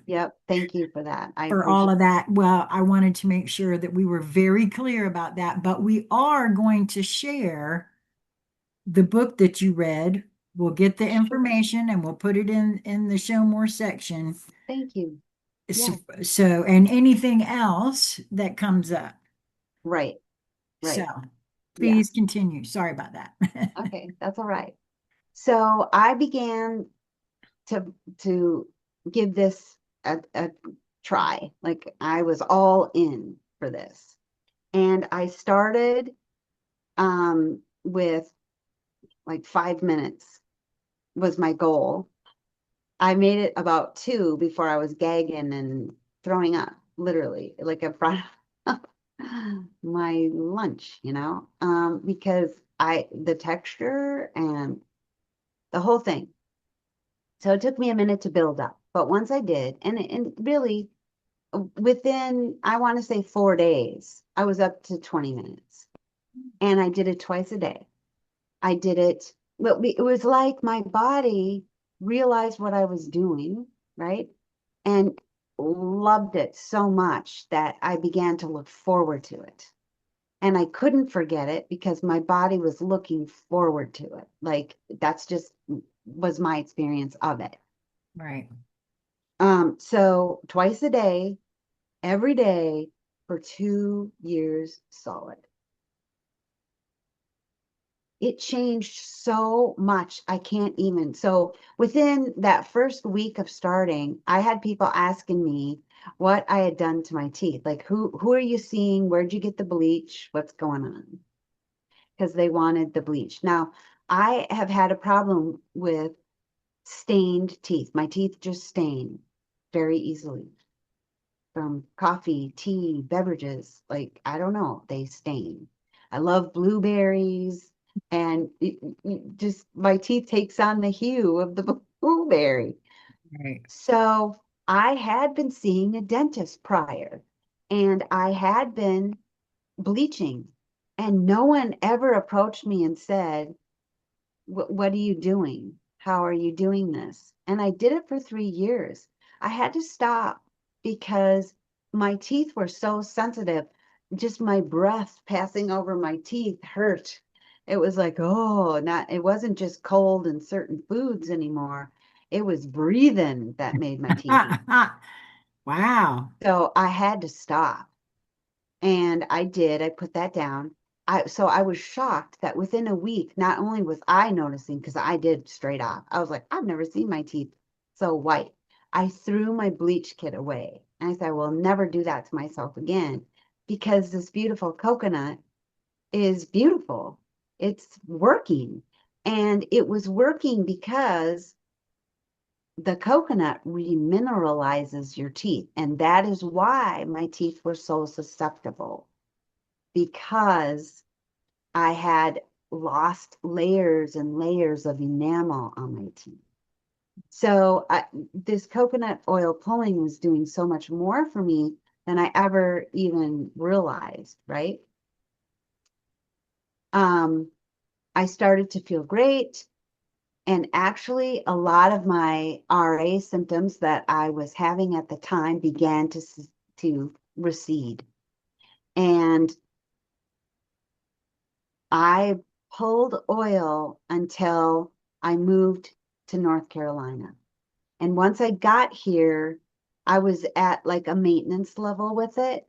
Yep. Thank you for that. I for all appreciate of it. that. Well, I wanted to make sure that we were very clear about that, but we are going to share the book that you read. We'll get the information and we'll put it in the show more section. Thank you. So, Yeah, so and anything else that comes up. right, So right. Yeah. please continue. Sorry about that. Okay, that's all right. So I began to give this a try. Like I was all in for this. And I started with like 5 minutes was my goal. I made it about two before I was gagging and throwing up, literally, like in front of my lunch, because the texture and the whole thing. So it took me a minute to build up. But once I did, and really within, I want to say 4 days, I was up to 20 minutes. And I did it twice a day. I did it, well, it was like my body realized what I was doing, right? And loved it so much that I began to look forward to it. And I couldn't forget it because my body was looking forward to it. Like that's just was my experience of it. Right. So twice a day, every day for 2 years solid. It changed so much. I can't even. So within that first week of starting, I had people asking me what I had done to my teeth. Like, who are you seeing? Where'd you get the bleach? What's going on? Because they wanted the bleach. Now, I have had a problem with stained teeth. My teeth just stain very easily from coffee, tea, beverages. Like, I don't know, they stain. I love blueberries, and just my teeth takes on the hue of the blueberry. Right. So I had been seeing a dentist prior, and I had been bleaching, and no one ever approached me and said, what are you doing? How are you doing this? And I did it for 3 years. I had to stop because my teeth were so sensitive. Just my breath passing over my teeth hurt. It was like, oh, not, it wasn't just cold and certain foods anymore. It was breathing that made my teeth hurt. Wow. So I had to stop. And I did, I put that down. So I was shocked that within a week, not only was I noticing, because I did straight off, I was like, I've never seen my teeth so white. I threw my bleach kit away. And I said, I will never do that to myself again because this beautiful coconut is beautiful. It's working. And it was working because the coconut remineralizes your teeth. And that is why my teeth were so susceptible because I had lost layers and layers of enamel on my teeth. So this coconut oil pulling was doing so much more for me than I ever even realized, right? Um, I started to feel great. And actually, a lot of my RA symptoms that I was having at the time began to recede. And I pulled oil until I moved to North Carolina. And once I got here, I was at like a maintenance level with it.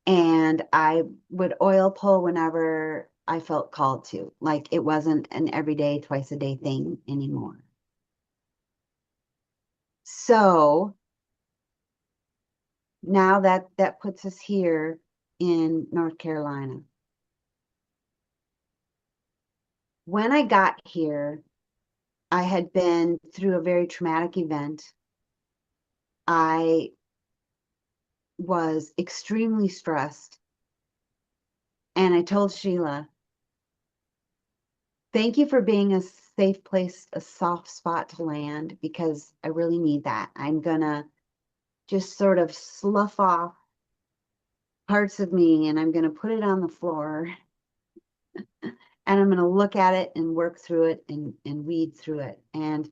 And I would oil pull whenever I felt called to. Like it wasn't an everyday, twice a day thing anymore. So now that puts us here in North Carolina. When I got here, I had been through a very traumatic event. I was extremely stressed. And I told Sheila, thank you for being a safe place, a soft spot to land, because I really need that. I'm gonna just sort of slough off parts of me and I'm gonna put it on the floor and I'm gonna look at it and work through it and weed through it. And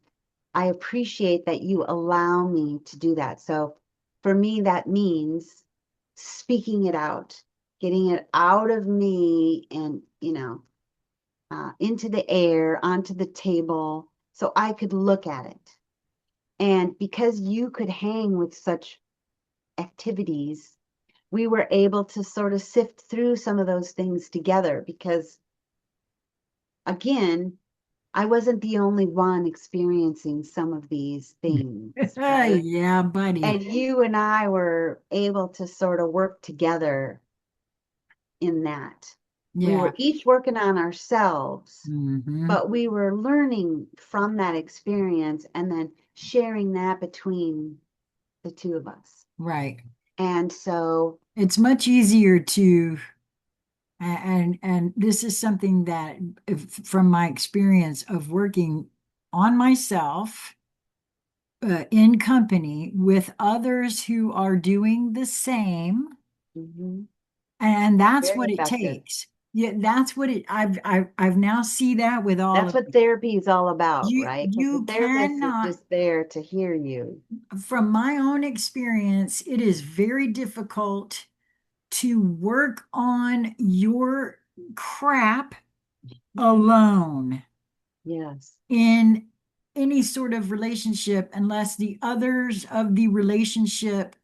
I appreciate that you allow me to do that. So for me, that means speaking it out, getting it out of me and, into the air, onto the table, so I could look at it. And because you could hang with such activities, we were able to sort of sift through some of those things together because, again, I wasn't the only one experiencing some of these things, right? Yeah, buddy. And you and I were able to sort of work together in that. We Yeah. were each working on ourselves, Hmm. but we were learning from that experience and then sharing that between the two of us. Right. And so, It's much easier to, and this is something that, from my experience of working on myself, in company with others who are doing the same, mhm, and that's very what it effective. takes. Yeah, that's what it. I've now see that with all That's of what you. therapy is all about, You right? Because the you therapist is cannot. just there to hear you. From my own experience, it is very difficult to work on your crap alone Yes, in any sort of relationship unless the others of the relationship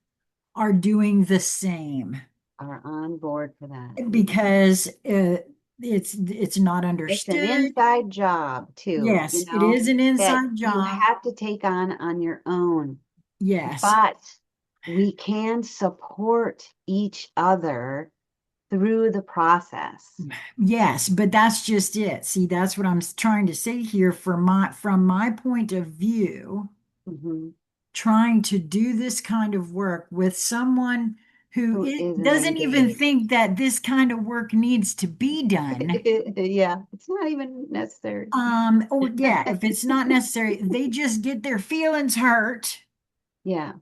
are doing the same, are on board for that. Mhm. because it's not It's an understood. inside job too, Yes, it is an that inside you job. have to take on your own. Yes. But we can support each other through the process. Yes, but that's just it. See, that's what I'm trying to say here, from my point of view, Mhm. trying to do this kind of work with someone who Who isn't doesn't even engaged? think that this kind of work needs to be done. Yeah, it's not even necessary. Or yeah, if it's not necessary, they just get their feelings hurt Yeah,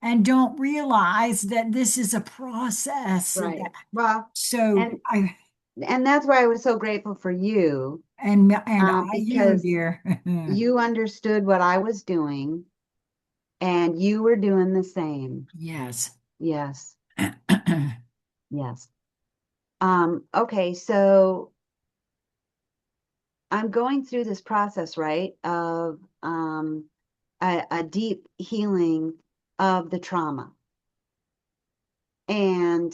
and don't realize that this is a process. right. Well, So and I and that's why I was so grateful for you, and you, because dear. you understood what I was doing and you were doing the same. Yes. Yes, yes. Okay, so I'm going through this process, right, of a deep healing of the trauma. And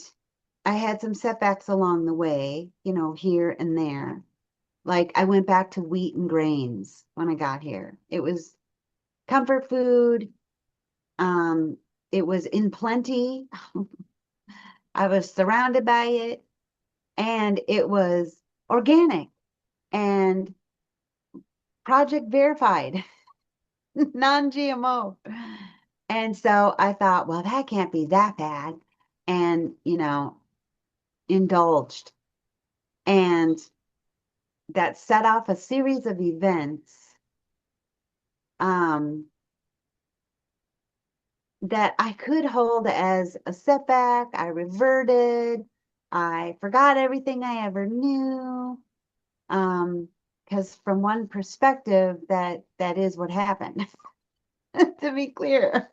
I had some setbacks along the way, here and there. Like I went back to wheat and grains when I got here. It was comfort food. Um, it was in plenty. I was surrounded by it, and it was organic and project verified, non-GMO. And so I thought, well, that can't be that bad. And, indulged. And that set off a series of events um, that I could hold as a setback. I reverted. I forgot everything I ever knew. Because from one perspective, that is what happened, to be clear.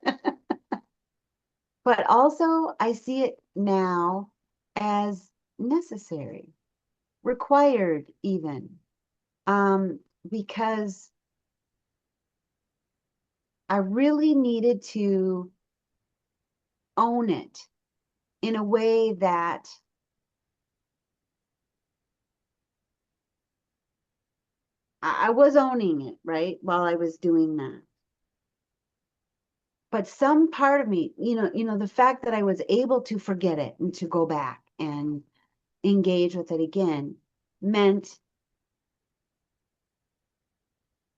But also, I see it now as necessary, required even, because I really needed to own it in a way that I was owning it, right, while I was doing that. But some part of me, the fact that I was able to forget it and to go back and engage with it again meant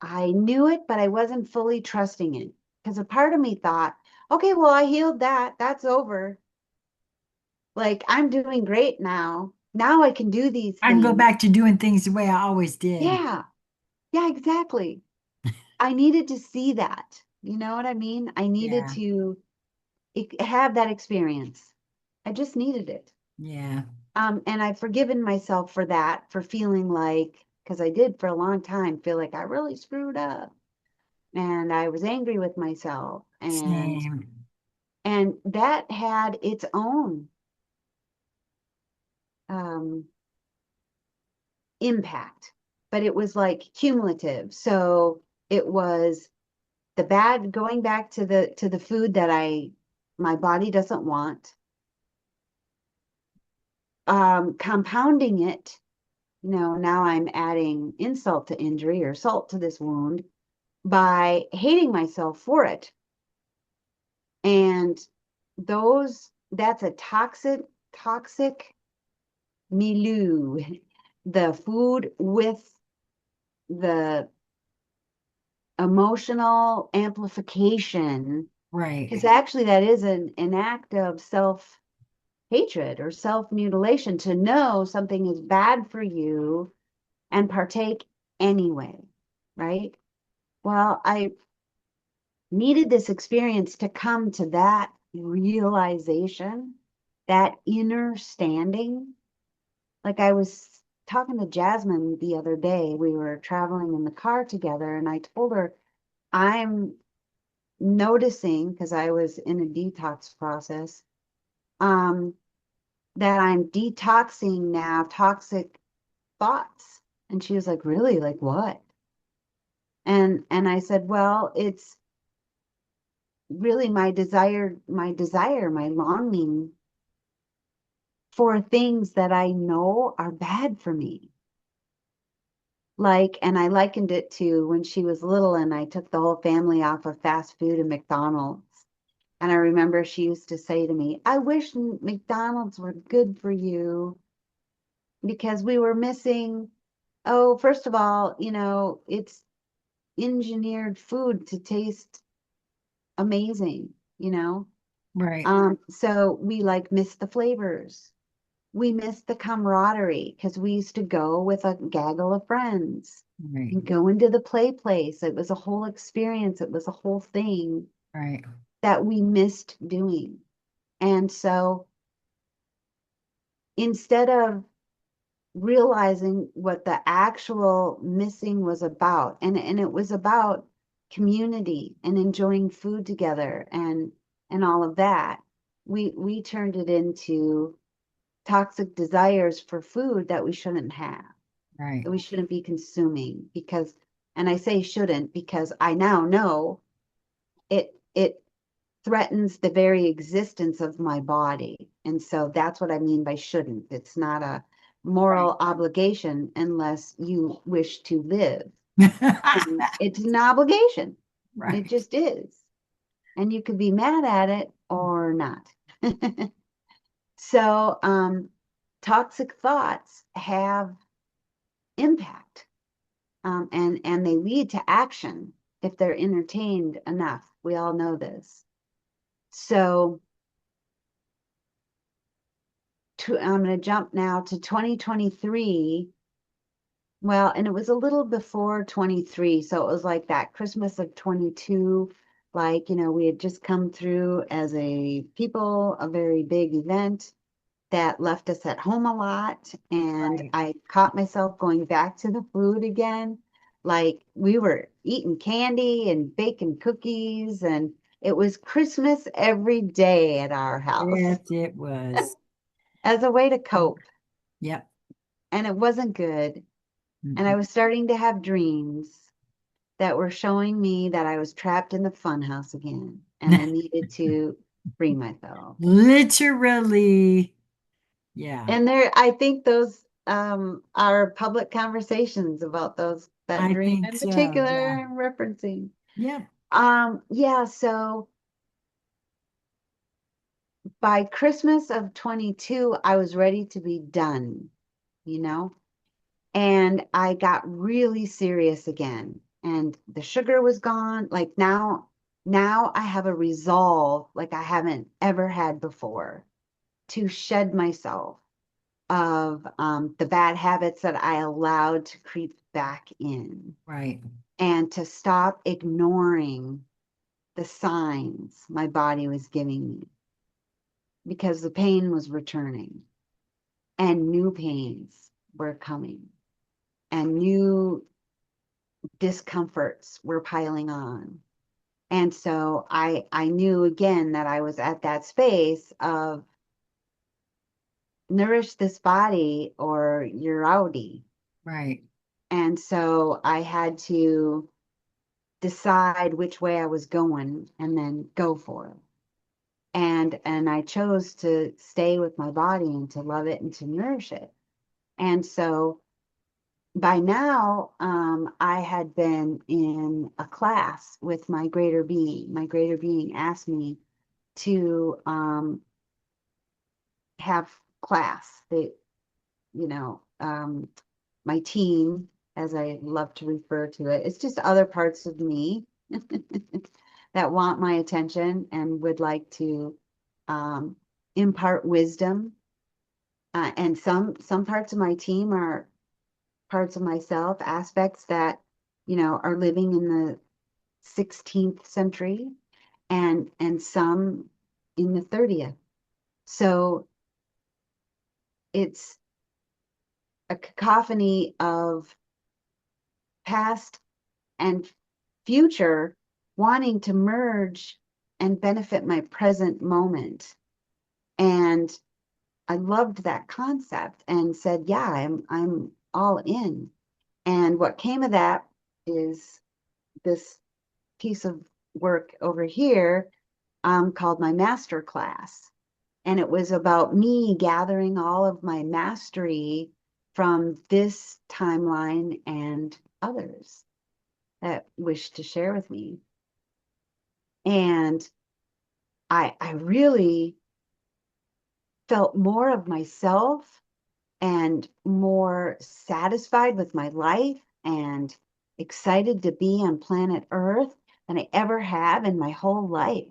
I knew it, but I wasn't fully trusting it. Because a part of me thought, okay, well, I healed that. That's over. Like, I'm doing great now. Now I can do these I can go things. back to doing things the way I always did. Yeah, yeah, exactly. I needed to see that. You know what I mean? I needed Yeah. to have that experience. I just needed it. Yeah. And I've forgiven myself for that, for feeling like, because I did for a long time feel like I really screwed up. And I was angry with myself. Same. And that had its own um, impact. but it was like cumulative. So it was the bad going back to the food that my body doesn't want, compounding it. Now I'm adding insult to injury or salt to this wound by hating myself for it. And that's a toxic milieu. The food with the emotional amplification, because Right. actually that is an act of self-hatred or self-mutilation, to know something is bad for you and partake anyway, right? Well, I needed this experience to come to that realization, that inner standing. Like, I was talking to Jasmine the other day. We were traveling in the car together, and I told her I'm noticing, because I was in a detox process, um, that I'm detoxing now toxic thoughts. And she was like, really? Like what? And I said, well, it's really my longing for things that I know are bad for me. Like, and I likened it to when she was little and I took the whole family off of fast food and McDonald's. And I remember she used to say to me, I wish McDonald's were good for you, because we were missing, oh, first of all, it's engineered food to taste amazing, you know? Right. So we like miss the flavors. We miss the camaraderie because we used to go with a gaggle of friends Right. and go into the play place. It was a whole experience. It was a whole thing Right. that we missed doing. And so instead of realizing what the actual missing was about, and it was about community and enjoying food together and all of that, we turned it into toxic desires for food that we shouldn't have, Right. that we shouldn't be consuming. Because, and I say shouldn't because I now know it threatens the very existence of my body. And so that's what I mean by shouldn't. It's not a Right. moral obligation unless you wish to live. It's an obligation. It Right. just is. And you could be mad at it or not. So, toxic thoughts have impact, and they lead to action if they're entertained enough. We all know this. So, I'm going to jump now to 2023. Well, and it was a little before 23. So it was like that Christmas of 22. Like, we had just come through as a people, a very big event that left us at home a lot. And Right. I caught myself going back to the food again. Like, we were eating candy and baking cookies, and it was Christmas every day at our house Yes, it was. as a way to cope. Yep. And it wasn't good. And I Mhm. was starting to have dreams that were showing me that I was trapped in the funhouse again, and I needed to free myself. Literally. Yeah. And I think those are public conversations about that I dream think in so. particular Yeah. I'm referencing. Yep. Yeah, so by Christmas of 22, I was ready to be done, you know? And I got really serious again. And the sugar was gone. Like, now I have a resolve like I haven't ever had before, to shed myself of the bad habits that I allowed to creep back in, Right. and to stop ignoring the signs my body was giving me, because the pain was returning and new pains were coming and new discomforts were piling on. And so I knew again that I was at that space of nourish this body or you're outie. Right. And so I had to decide which way I was going and then go for it. And I chose to stay with my body and to love it and to nourish it. And so by now, I had been in a class with my greater being. My greater being asked me to have class. My team, as I love to refer to it, it's just other parts of me that want my attention and would like to um, impart wisdom. And some parts of my team are parts of myself, aspects that, are living in the 16th century and some in the 30th. So it's a cacophony of past and future wanting to merge and benefit my present moment. And I loved that concept and said, yeah, I'm all in. And what came of that is this piece of work over here called my master class. And it was about me gathering all of my mastery from this timeline and others that wish to share with me. And I really felt more of myself and more satisfied with my life and excited to be on planet Earth than I ever have in my whole life.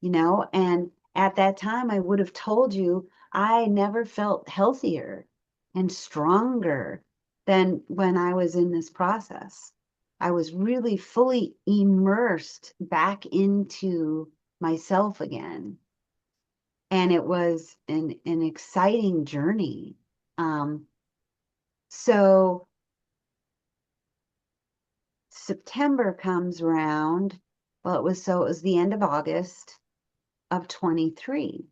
And at that time, I would have told you I never felt healthier and stronger than when I was in this process. I was really fully immersed back into myself again. And it was an exciting journey. Um, so September comes around. Well, it was the end of August of 23.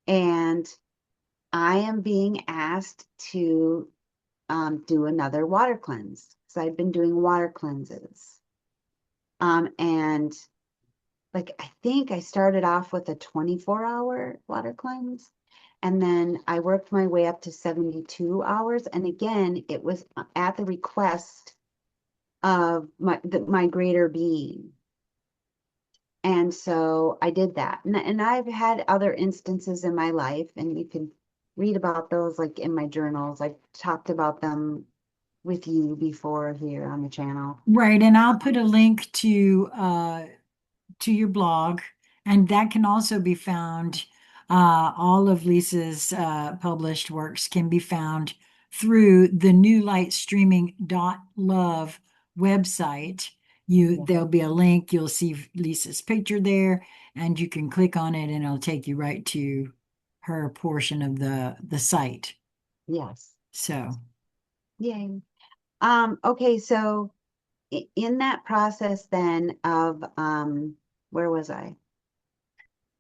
And I am being asked to do another water cleanse. So I've been doing water cleanses. And like, I think I started off with a 24-hour water cleanse. And then I worked my way up to 72 hours. And again, it was at the request of my greater being. And so I did that. And I've had other instances in my life, and you can read about those like in my journals. I've talked about them with you before here on the channel. Right, and I'll put a link to your blog, and that can also be found. All of Lisa's published works can be found through the knewlightstreaminglove website. Yeah. There'll be a link. You'll see Lisa's picture there, and you can click on it, and it'll take you right to her portion of the site. Yes. So Yay. Okay, so in that process then of where was I?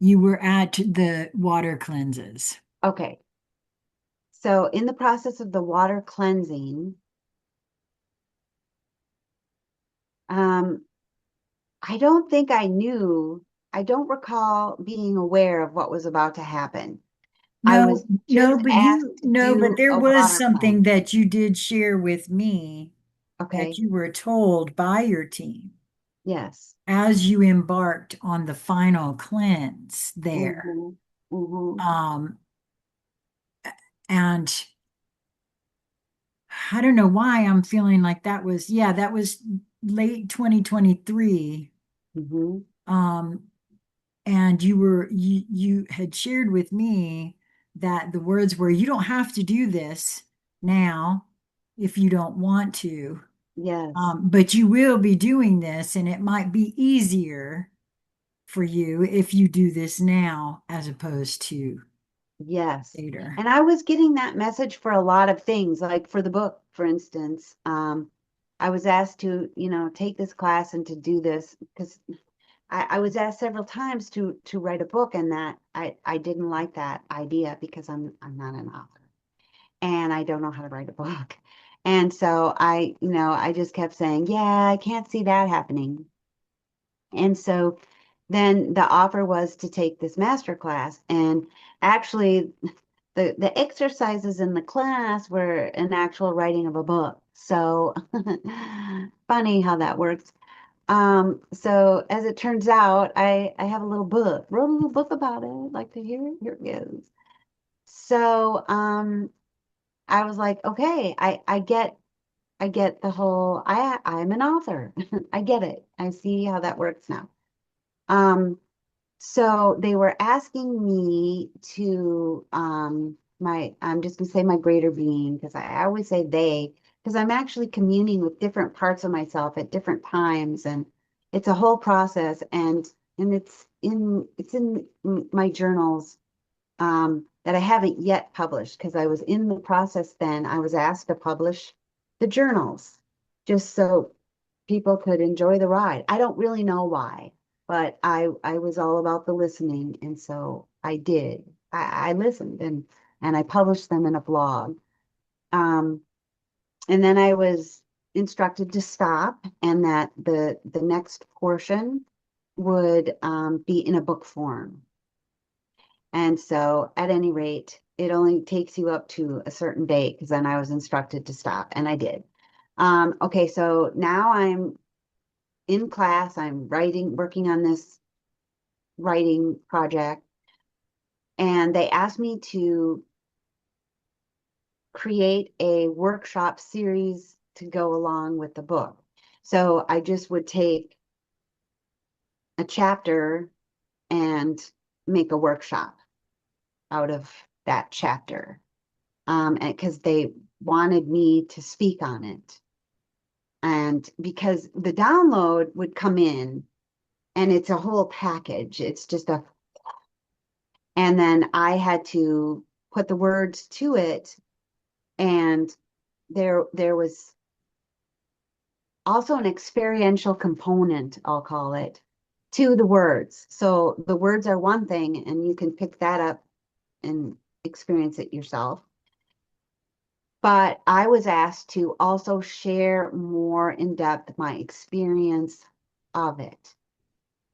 you were at the water cleanses. Okay. So in the process of the water cleansing, um, I don't think I don't recall being aware of what was about to happen. I No, was just asked to no, but do there a was water something cleanse. that you did share with me that Okay. you were told by your team Yes. as you embarked on the final cleanse there. Mm-hmm. Mm-hmm. Um, and I don't know why I'm feeling like that was late 2023. Mm-hmm. Um, and you had shared with me that the words were, you don't have to do this now if you don't want to, Yes. but you will be doing this, and it might be easier for you if you do this now as opposed to Yes. later. And I was getting that message for a lot of things, like for the book, for instance. I was asked to, take this class and to do this because I was asked several times to write a book, and that I didn't like that idea because I'm not an author and I don't know how to write a book. And so I just kept saying, yeah, I can't see that happening. And so then the offer was to take this master class. And actually, the exercises in the class were an actual writing of a book. So funny how that works. So as it turns out, I have a little book, wrote a little book about it. I'd like to hear it? Here it goes. So I was like, okay, I get the whole I'm an author. I get it. I see how that works now. Um, so they were asking me to I'm just gonna say my greater being because I always say they because I'm actually communing with different parts of myself at different times and it's a whole process and it's in my journals that I haven't yet published because I was in the process then. I was asked to publish the journals just so people could enjoy the ride. I don't really know why, but I was all about the listening, and so I did. I listened and I published them in a blog. Um, and then I was instructed to stop, and that the next portion would be in a book form. And so, at any rate, it only takes you up to a certain date because then I was instructed to stop, and I did. Okay, so now I'm in class, I'm writing, working on this writing project, and they asked me to create a workshop series to go along with the book. So I just would take a chapter and make a workshop out of that chapter. And because they wanted me to speak on it. And because the download would come in and it's a whole package, it's just a, and then I had to put the words to it. And there was also an experiential component, I'll call it, to the words. So the words are one thing, and you can pick that up and experience it yourself. But I was asked to also share more in depth my experience of it.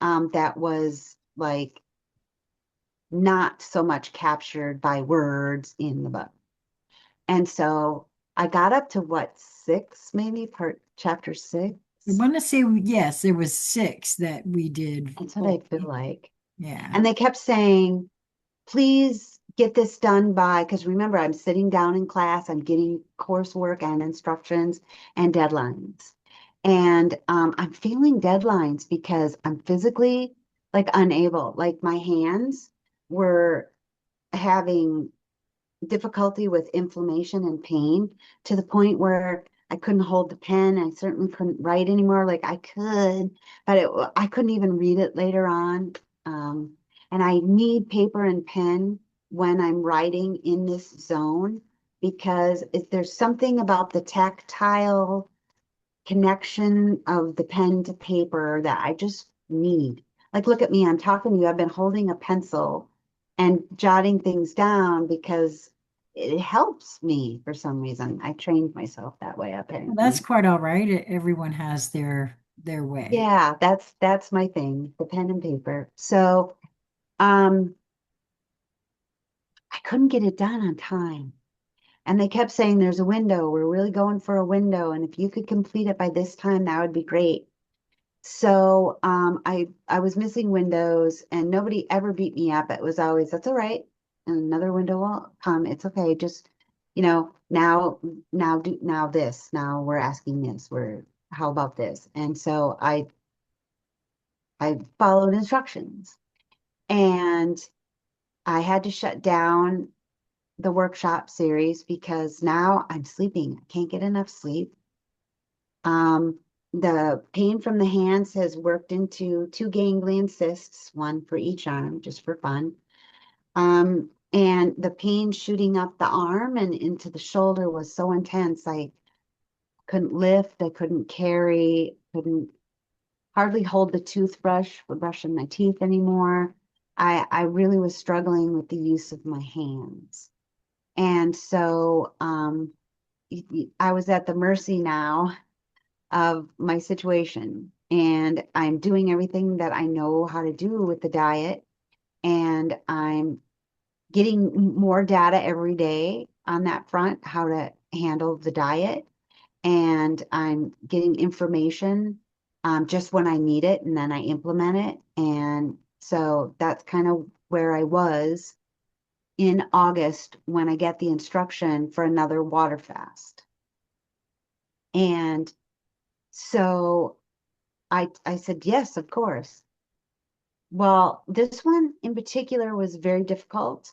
That was like not so much captured by words in the book. And so I got up to what, six, maybe part chapter six. I want to say yes, there was six that we did That's what I feel fully. like. Yeah. And they kept saying, please get this done by, because remember, I'm sitting down in class, I'm getting coursework and instructions and deadlines. And I'm feeling deadlines because I'm physically like unable, like my hands were having difficulty with inflammation and pain to the point where I couldn't hold the pen. I certainly couldn't write anymore. Like I could, but I couldn't even read it later on. Um, and I need paper and pen when I'm writing in this zone because there's something about the tactile connection of the pen to paper that I just need. Like, look at me, I'm talking to you. I've been holding a pencil and jotting things down because it helps me for some reason. I trained myself that way, Well, that's apparently. quite all right. Everyone has their way. Yeah, that's my thing, the pen and paper. So, um, I couldn't get it done on time. And they kept saying there's a window. We're really going for a window. And if you could complete it by this time, that would be great. So I was missing windows and nobody ever beat me up. It was always, that's all right. And another window will come. It's okay. Just, now this. Now we're asking this. How about this? And so I followed instructions and I had to shut down the workshop series because now I'm sleeping. I can't get enough sleep. Um, the pain from the hands has worked into two ganglion cysts, one for each arm, just for fun. And the pain shooting up the arm and into the shoulder was so intense. I couldn't lift, I couldn't carry, couldn't hardly hold the toothbrush for brushing my teeth anymore. I really was struggling with the use of my hands. And so I was at the mercy now of my situation, and I'm doing everything that I know how to do with the diet, and I'm getting more data every day on that front, how to handle the diet. And I'm getting information just when I need it, and then I implement it. And so that's kind of where I was in August when I get the instruction for another water fast. And so I said, yes, of course. Well, this one in particular was very difficult.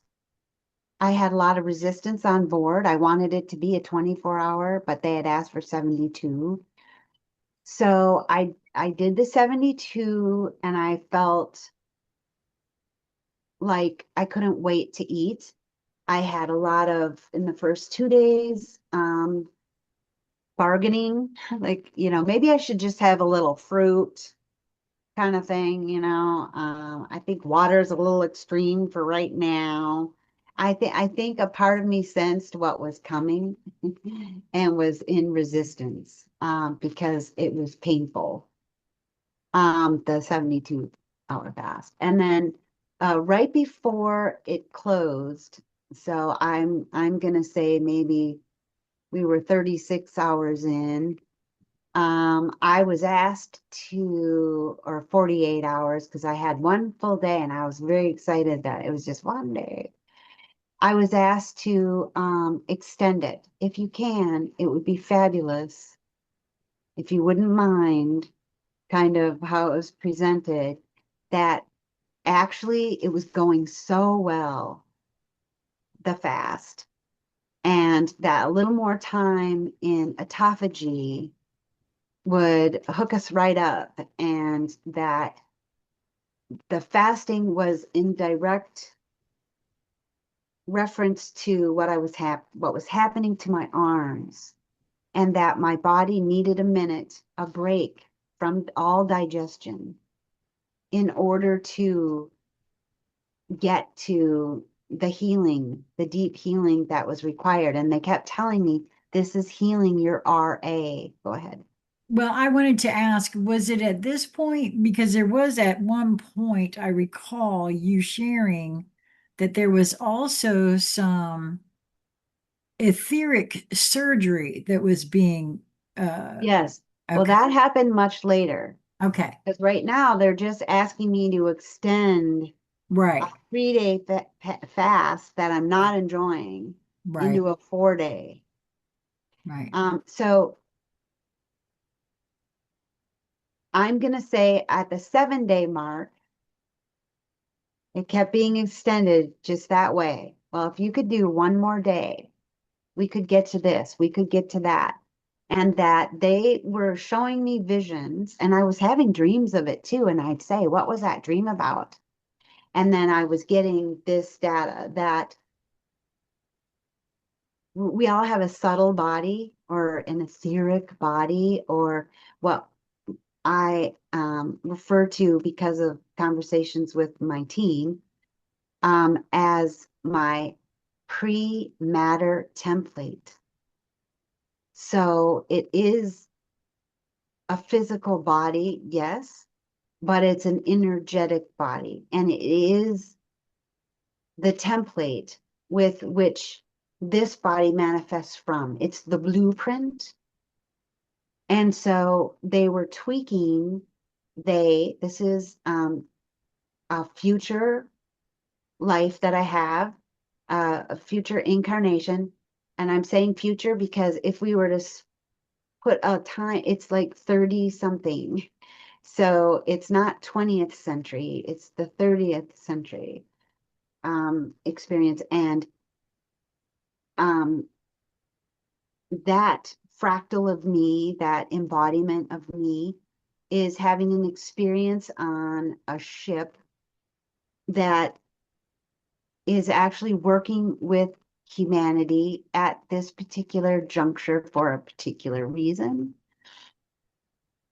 I had a lot of resistance on board. I wanted it to be a 24-hour, but they had asked for 72. So I did the 72, and I felt like I couldn't wait to eat. I had a lot of, in the first 2 days, bargaining, like, maybe I should just have a little fruit kind of thing. I think water is a little extreme for right now. I think a part of me sensed what was coming and was in resistance because it was painful. The 72-hour fast. And then right before it closed, so I'm gonna say maybe we were 36 hours in. I was asked to, or 48 hours, because I had one full day and I was very excited that it was just one day. I was asked to extend it. If you can, it would be fabulous. If you wouldn't mind kind of how it was presented, that actually it was going so well, the fast, and that a little more time in autophagy would hook us right up, and that the fasting was in direct reference to what was happening to my arms, and that my body needed a break from all digestion in order to get to the healing, the deep healing that was required. And they kept telling me, this is healing your RA. Go ahead. Well, I wanted to ask, was it at this point? Because there was at one point, I recall you sharing that there was also some etheric surgery that was being, uh, Yes. Well, okay, that happened much later okay, because right now they're just asking me to extend a right, 3-day fast that I'm not enjoying right, into a 4-day. right. So I'm going to say at the 7-day mark, it kept being extended just that way. Well, if you could do one more day, we could get to this, we could get to that. And that they were showing me visions, and I was having dreams of it too. And I'd say, what was that dream about? And then I was getting this data that we all have a subtle body or an etheric body, or what I refer to, because of conversations with my team, as my pre-matter template. So it is a physical body, yes, but it's an energetic body. And it is the template with which this body manifests from. It's the blueprint. And so they were tweaking, this is a future life that I have, a future incarnation. And I'm saying future because if we were to put a time, it's like 30 something. So it's not 20th century, it's the 30th century experience. And um, that fractal of me, that embodiment of me, is having an experience on a ship that is actually working with humanity at this particular juncture for a particular reason.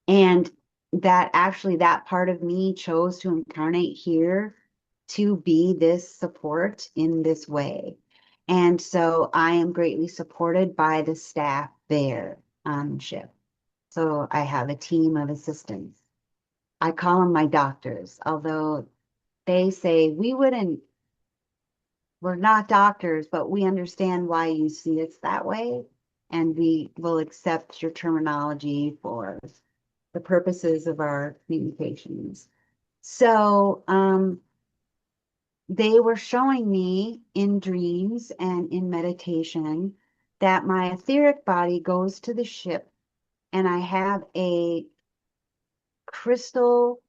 And that actually, that part of me chose to incarnate here to be this support in this way. And so I am greatly supported by the staff there on ship. So I have a team of assistants. I call them my doctors, although they say we're not doctors, but we understand why you see it that way. And we will accept your terminology for the purposes of our communications. So they were showing me in dreams and in meditation that my etheric body goes to the ship and I have a crystal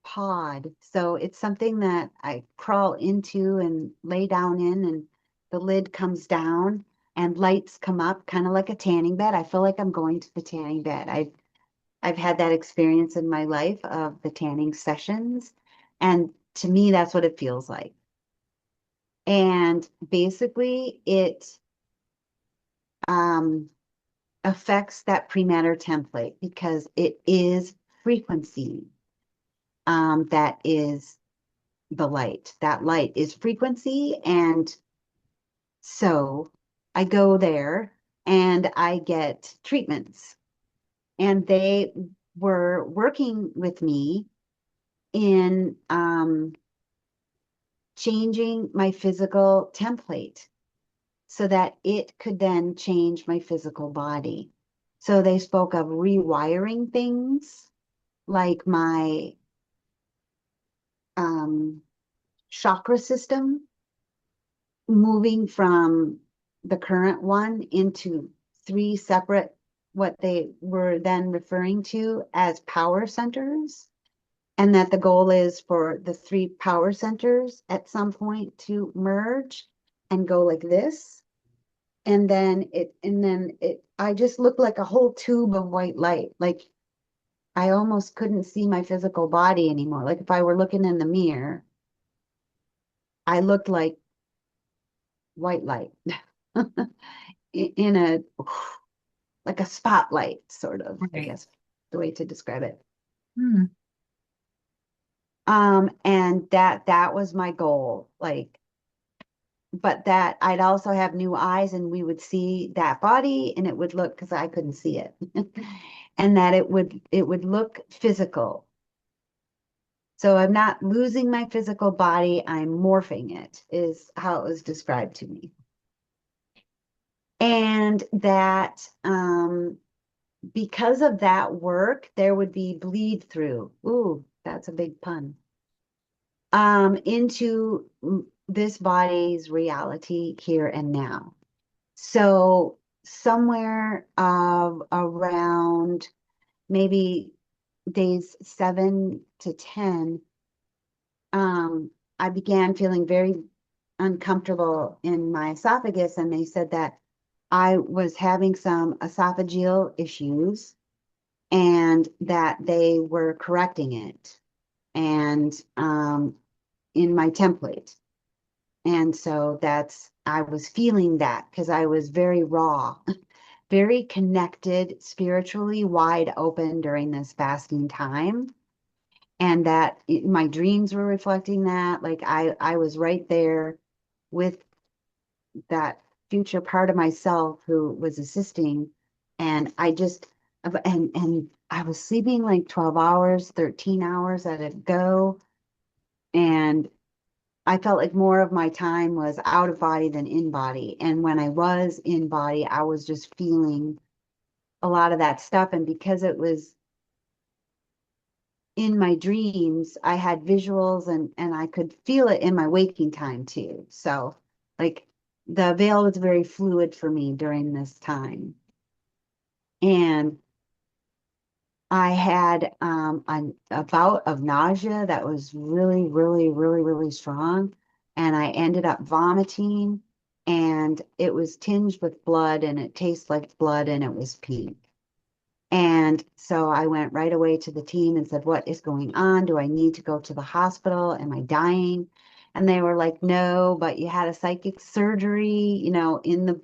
pod. So it's something that I crawl into and lay down in, and the lid comes down and lights come up, kind of like a tanning bed. I feel like I'm going to the tanning bed. I've had that experience in my life of the tanning sessions, and to me, that's what it feels like. And basically, it um, affects that pre-matter template because it is frequency. That is the light. That light is frequency. And so I go there and I get treatments. And they were working with me in changing my physical template so that it could then change my physical body. So they spoke of rewiring things like my um, chakra system, moving from the current one into three separate, what they were then referring to as power centers. And that the goal is for the three power centers at some point to merge and go like this. I just looked like a whole tube of white light. Like I almost couldn't see my physical body anymore. Like if I were looking in the mirror, I looked like white light in a like a spotlight, sort of, I Right. guess the way to describe it. Hmm. And that was my goal. Like, but that I'd also have new eyes and we would see that body and it would look because I couldn't see it. And that it would look physical. So I'm not losing my physical body, I'm morphing it, is how it was described to me. And that because of that work, there would be bleed through. Ooh, that's a big pun. Into this body's reality here and now. So somewhere around maybe days 7 to 10, I began feeling very uncomfortable in my esophagus, and they said that I was having some esophageal issues and that they were correcting it and in my template. And so I was feeling that because I was very raw, very connected, spiritually wide open during this fasting time. And my dreams were reflecting that. Like I was right there with that future part of myself who was assisting. And and I was sleeping like 12 hours, 13 hours at a go. And I felt like more of my time was out of body than in body. And when I was in body, I was just feeling a lot of that stuff. And because it was in my dreams, I had visuals and I could feel it in my waking time too. So like the veil was very fluid for me during this time. And I had a bout of nausea that was really, really, really, really strong. And I ended up vomiting, and it was tinged with blood, and it tastes like blood, and it was pink. And so I went right away to the team and said, "What is going on? Do I need to go to the hospital? Am I dying?" And they were like, "No, but you had a psychic surgery, in the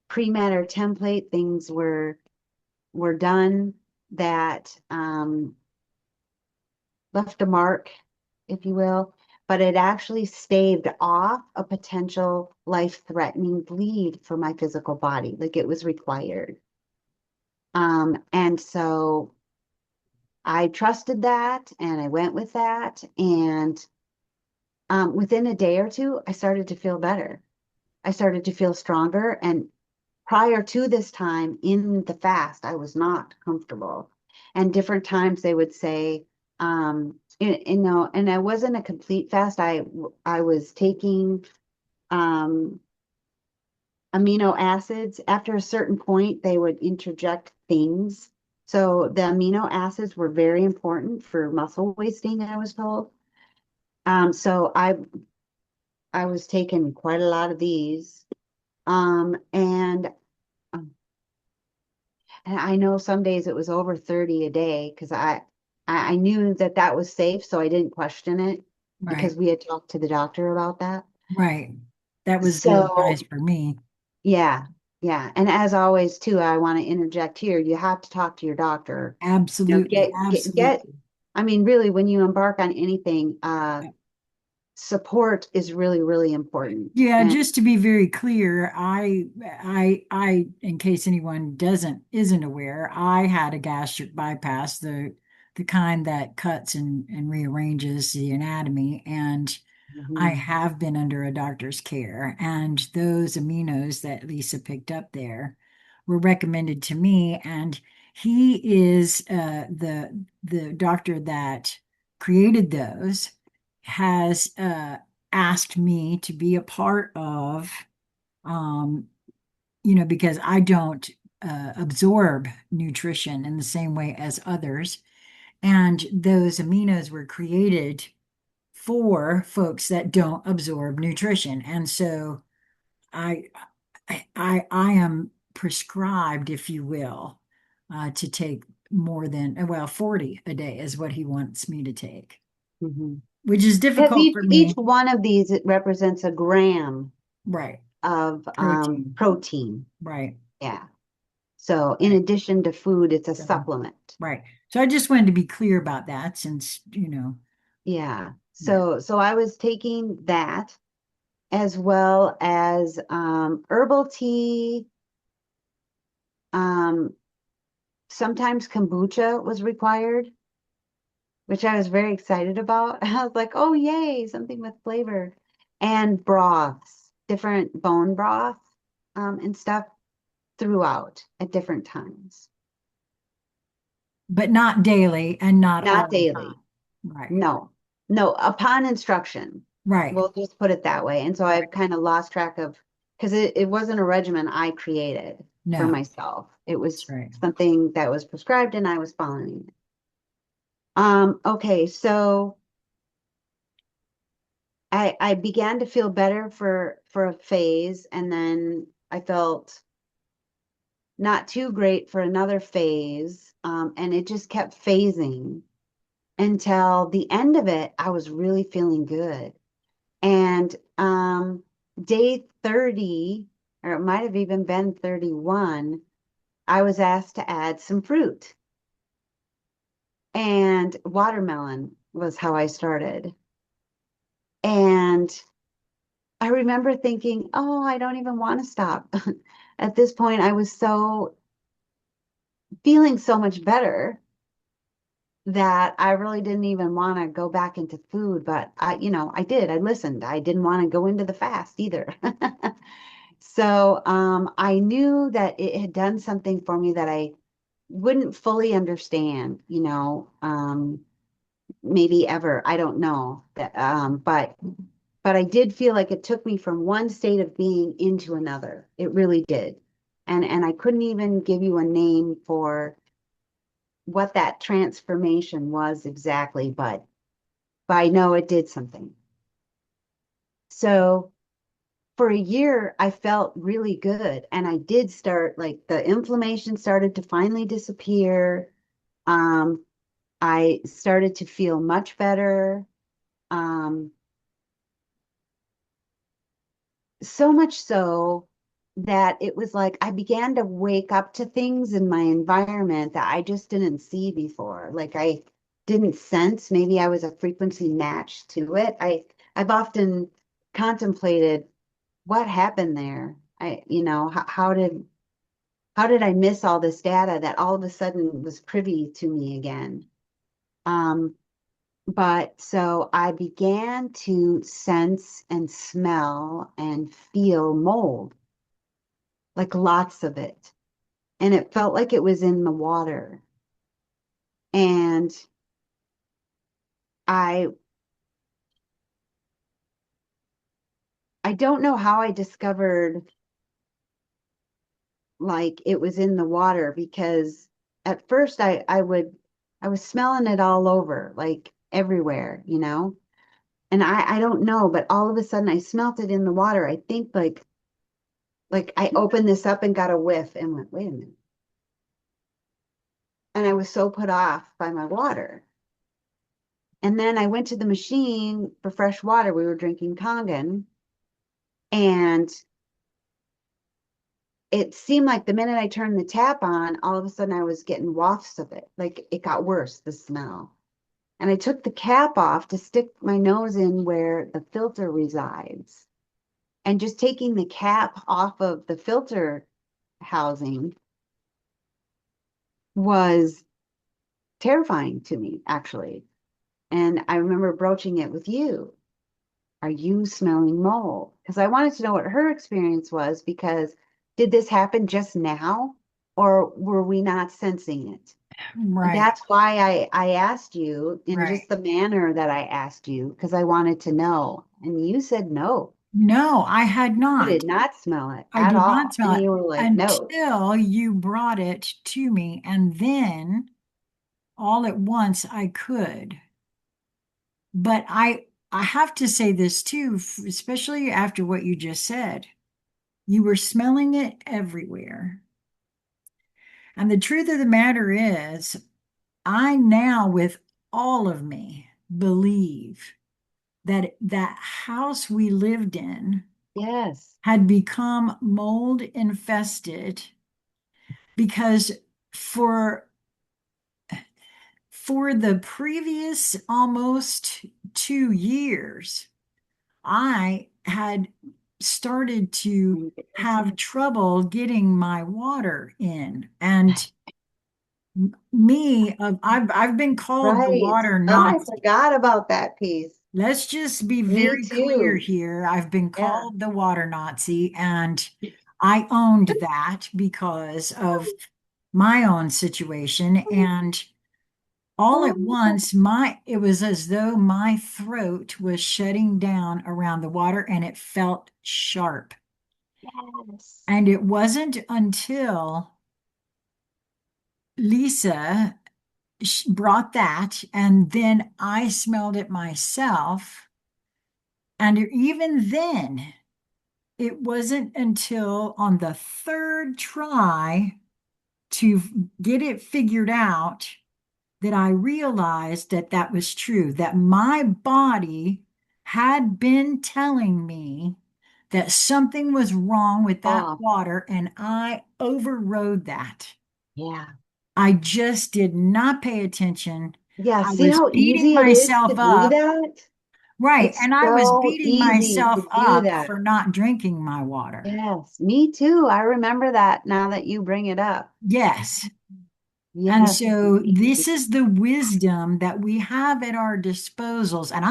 pre-matter template, things were done that left a mark, if you will." but it actually staved off a potential life-threatening bleed for my physical body, like it was required. And so I trusted that and I went with that. And within a day or two, I started to feel better. I started to feel stronger. And prior to this time in the fast, I was not comfortable. And different times they would say, and I wasn't a complete fast. I was taking um, amino acids. After a certain point, they would interject things. So the amino acids were very important for muscle wasting, I was told. So I was taking quite a lot of these. And I know some days it was over 30 a day because I knew that that was safe, so I didn't question it Right. because we had talked to the doctor about that. Right. That was the So advice for me. yeah, yeah. And as always, too, I want to interject here. You have to talk to your doctor. Absolutely. Get. Absolutely. I mean, really, when you embark on anything, support is really, really important. Yeah, And just to be very clear, in case anyone isn't aware, I had a gastric bypass, the kind that cuts and rearranges the anatomy, and I mhm, have been under a doctor's care, and those aminos that Lisa picked up there were recommended to me, and he is the doctor that created those has asked me to be a part of, um, because I don't absorb nutrition in the same way as others. And those aminos were created for folks that don't absorb nutrition. And so I, I am prescribed, if you will, to take more than, well, 40 a day is what he wants me to take, mhm. which is Because difficult for each me. one of these it represents a gram Right. of Protein. protein. Right. Yeah. So in Right. addition to food, it's a So, supplement. right. So I just wanted to be clear about that since, Yeah. yeah. So I was taking that as well as herbal tea. Um, Sometimes kombucha was required, which I was very excited about. I was like, oh, yay, something with flavor. And broths, different bone broth and stuff throughout at different times. But not daily and not Not all the time. daily. Right. No, no, upon instruction. Right. We'll just put it that way. And so Right. I've kind of lost track of, because it wasn't a regimen I created for No, myself. It that's was right. something that was prescribed and I was following it. Okay, so I began to feel better for a phase, and then I felt not too great for another phase. And it just kept phasing until the end of it, I was really feeling good. And day 30, or it might have even been 31, I was asked to add some fruit. And watermelon was how I started. And I remember thinking, oh, I don't even want to stop. At this point, I was so feeling so much better that I really didn't even want to go back into food. But I did. I listened. I didn't want to go into the fast either. So I knew that it had done something for me that I wouldn't fully understand, maybe ever. I don't know that, but I did feel like it took me from one state of being into another. It really did, and I couldn't even give you a name for what that transformation was exactly, but I know it did something. So for a year, I felt really good. And I did start, like, the inflammation started to finally disappear. Um, I started to feel much better. Um, so much so that it was like I began to wake up to things in my environment that I just didn't see before. Like I didn't sense, maybe I was a frequency match to it. I've often contemplated what happened there. How did I miss all this data that all of a sudden was privy to me again? Um, but so I began to sense and smell and feel mold, like lots of it. And it felt like it was in the water. And I I don't know how I discovered like it was in the water because at first I was smelling it all over, like everywhere, And I don't know, but all of a sudden I smelt it in the water. I think like I opened this up and got a whiff and went, wait a minute. And I was so put off by my water. And then I went to the machine for fresh water. We were drinking Kangen, and it seemed like the minute I turned the tap on, all of a sudden I was getting wafts of it. Like it got worse, the smell. And I took the cap off to stick my nose in where the filter resides. And just taking the cap off of the filter housing was terrifying to me, actually. And I remember broaching it with you. Are you smelling mold? Because I wanted to know what her experience was, because did this happen just now or were we not sensing it? And Right, that's why I asked you in right. just the manner that I asked you, because I wanted to know. And you said no, No, I had you not. did not smell it I at did not all. smell And it you were like, no. until you brought it to me, and then all at once I could. But I have to say this too, especially after what you just said. You were smelling it everywhere. And the truth of the matter is, I now, with all of me, believe that that house we lived in Yes. had become mold infested because for for the previous almost 2 years, I had started to have trouble getting my water in. And I've been called the Right. water Oh, I Nazi. forgot about that piece. Let's just be Me very clear too. here. I've been Yeah. called the water Nazi, and I owned that because of my own situation. And all at once, it was as though my throat was shutting down around the water and it felt sharp. Yes. And it wasn't until Lisa brought that, and then I smelled it myself. And even then, it wasn't until on the third try to get it figured out that I realized that that was true, that my body had been telling me that something was wrong with that Oh, water, and I overrode that. yeah. I just did not pay attention. Yeah. I See was how beating easy it is to myself do up. that? Right. It's And I was so beating easy to myself do up that. for not drinking my water. Yes, me too. I remember that now that you bring it up. Yes. And Yes, it's so this easy. is the wisdom that we have at our disposals. And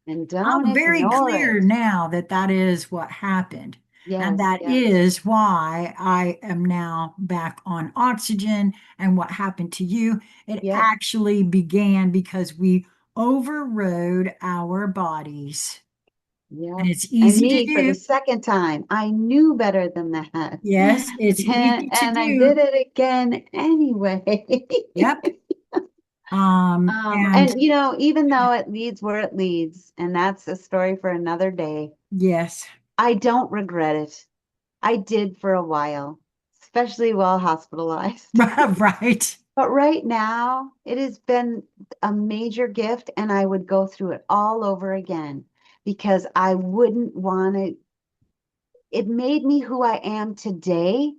And don't I'm very ignore clear it. now that that is what happened. And Yes, that yes. is why I am now back on oxygen. And what happened to you, it Yep. actually began because we overrode our bodies. And Yep. it's And easy to me for the do. second time, I knew better than that. Yes, it's easy to And I did do. it again anyway. Yep. And And even though it leads where it leads, and that's a story for another day, yes, I don't regret it. I did for a while, especially while hospitalized. right. But right now, it has been a major gift, and I would go through it all over again because I wouldn't want to. It made me who I am today,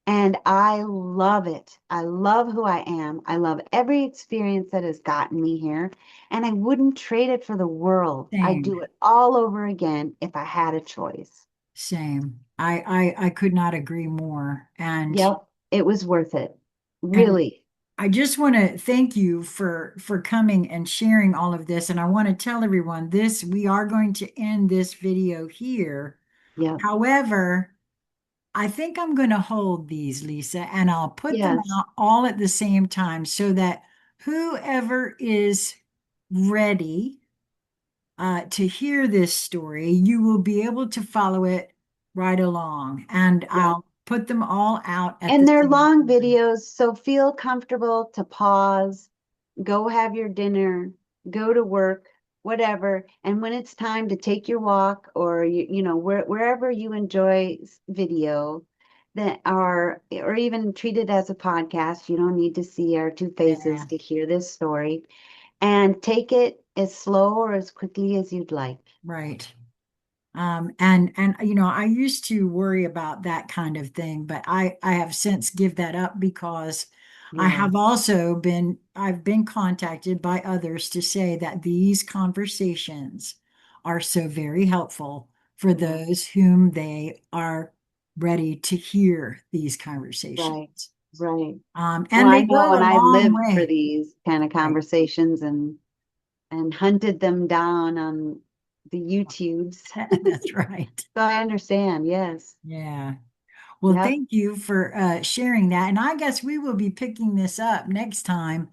And I love it. I love who I am. I love every experience that has gotten me here. And I wouldn't trade it for the world. I'd Same, do it all over again if I had a choice. same. I could not agree more. Yep, it was worth it. And Really. I just want to thank you for coming and sharing all of this. And I want to tell everyone this, we are going to end this video here. Yep. However, I think I'm going to hold these, Lisa, and I'll put them Yes. out all at the same time so that whoever is ready to hear this story, you will be able to follow it right along. And Yep. I'll put them all out at the And they're same long time. videos, so feel comfortable to pause, go have your dinner, go to work, whatever. And when it's time to take your walk or wherever you enjoy video that are or even treat it as a podcast, you don't need to see our two faces Yeah, to hear this story and take it as slow or as quickly as you'd like. right. And I used to worry about that kind of thing, but I have since give that up because I Yeah, have also I've been contacted by others to say that these conversations are so very helpful for yeah, those whom they are ready to hear these right, conversations. right. Well, And I they know, go and a I've long lived for way. these kind of Right. conversations and hunted them down on the YouTubes. That's right. So I understand. Yes. Yeah. Well, Yep. thank you for sharing that. And I guess we will be picking this up next time,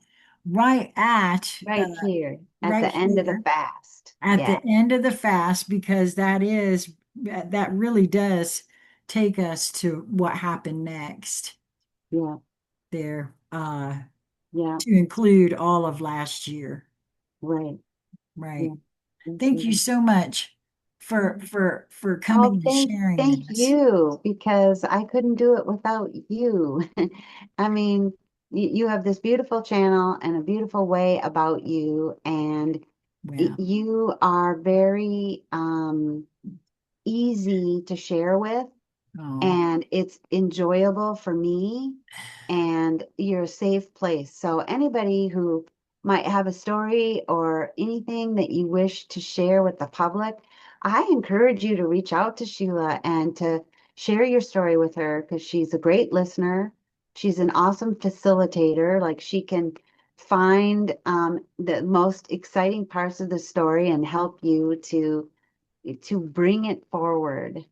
right at Right here at right the end of the here fast. at Yeah. the end of the fast, because that really does take us to what happened next Yeah. there, Yeah. to include all of last year. Right. Right. Yeah. Thank Thank you you. so much for coming Oh, and sharing thank this. you, because I couldn't do it without you. I mean, you have this beautiful channel and a beautiful way about you, and Well, you are very easy to share with, oh, and it's enjoyable for me, and you're a safe place. So anybody who might have a story or anything that you wish to share with the public, I encourage you to reach out to Sheila and to share your story with her because she's a great listener. She's an awesome facilitator. Like she can find the most exciting parts of the story and help you to bring it forward.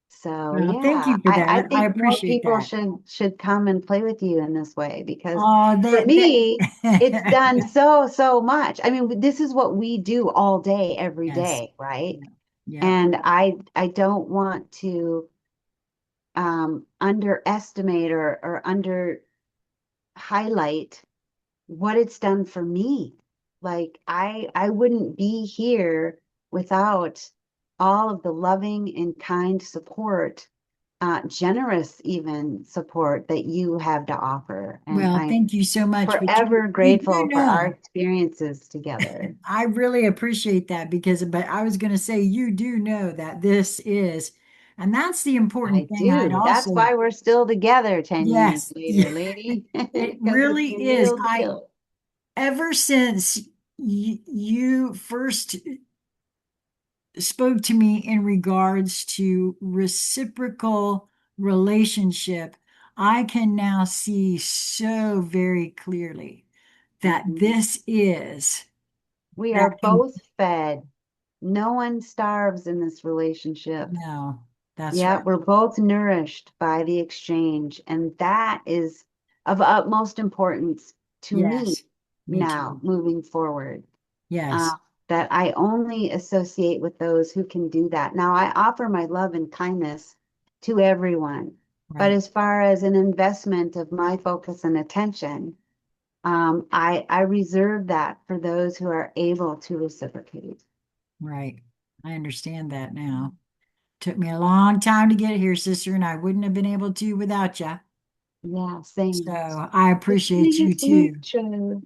So well, thank yeah, you for I that. I think more appreciate people that. should come and play with you in this way because Oh, for me, it's they done so much. I mean, this is what we do all day, every yes. day, right? Yeah. Yep. And I don't want to underestimate or under highlight what it's done for me. Like I wouldn't be here without all of the loving and kind support, generous even support that you have to offer. And Well, I'm thank you so much. But forever you do grateful for our know, experiences together. I really appreciate that but I was going to say, you do know that this is, and that's the important I thing. I'd do. That's also, why we're still together 10 years yes, later, yeah, lady, it because it's really the is. real deal. Ever since you first spoke to me in regards to reciprocal relationship, I can now see so very clearly that Mhm. this is We that are both fed. No one starves in this relationship. no, that's Yeah, right. we're both nourished by the exchange, and that is of utmost importance to me Yes, me now, too. moving forward. Yes, Uh, that I only associate with those who can do that. Now, I offer my love and kindness to everyone, but right, as far as an investment of my focus and attention, I reserve that for those who are able to reciprocate. right. I understand that now. Took me a long time to get here, sister, and I wouldn't have been able to without you. Yeah, So same. I appreciate Same you is too. nature.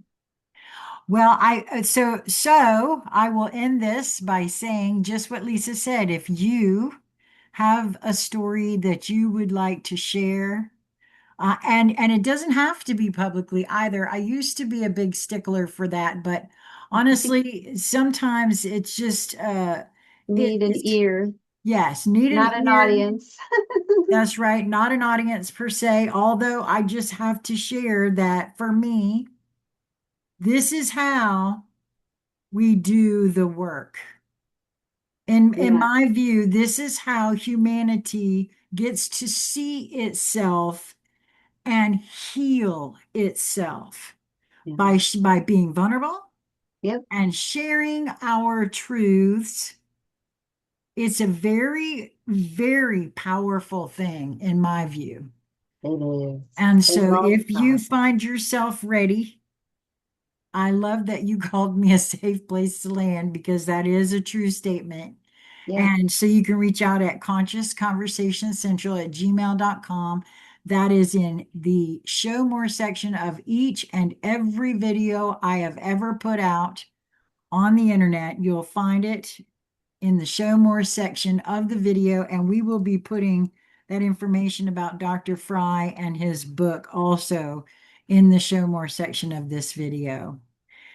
Well, so I will end this by saying just what Lisa said. If you have a story that you would like to share, And it doesn't have to be publicly either. I used to be a big stickler for that, but honestly, sometimes it's just Need an it's ear, yes, need an not an ear. audience. That's right, not an audience per se, although I just have to share that for me, this is how we do the work. In Yeah, my view, this is how humanity gets to see itself and heal itself yeah, by being vulnerable yep, and sharing our truths. It's a very, very powerful thing in my view. it is. And It so was if you powerful. find yourself ready, I love that you called me a safe place to land because that is a true statement. Yeah, And so you can reach out at consciousconversationscentral@gmail.com. That is in the show more section of each and every video I have ever put out on the internet. You'll find it in the show more section of the video, and we will be putting that information about Dr. Fry and his book also in the show more section of this video.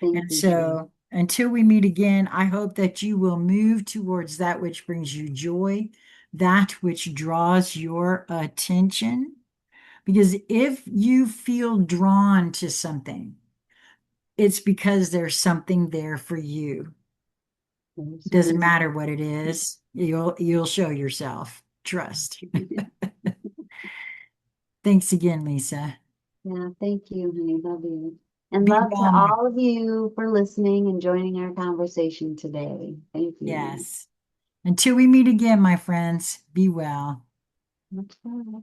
thank And you, Shannon. so until we meet again, I hope that you will move towards that which brings you joy, that which draws your attention. Because if you feel drawn to something, it's because there's something there for you. There's It doesn't some matter what it is. You'll show yourself. Trust. Thanks again, Lisa. Yeah, thank you, honey. Love you. And Be love to well, my all of you for listening and joining our conversation today. Thank you. yes. Until we meet again, my friends, be well. Much love.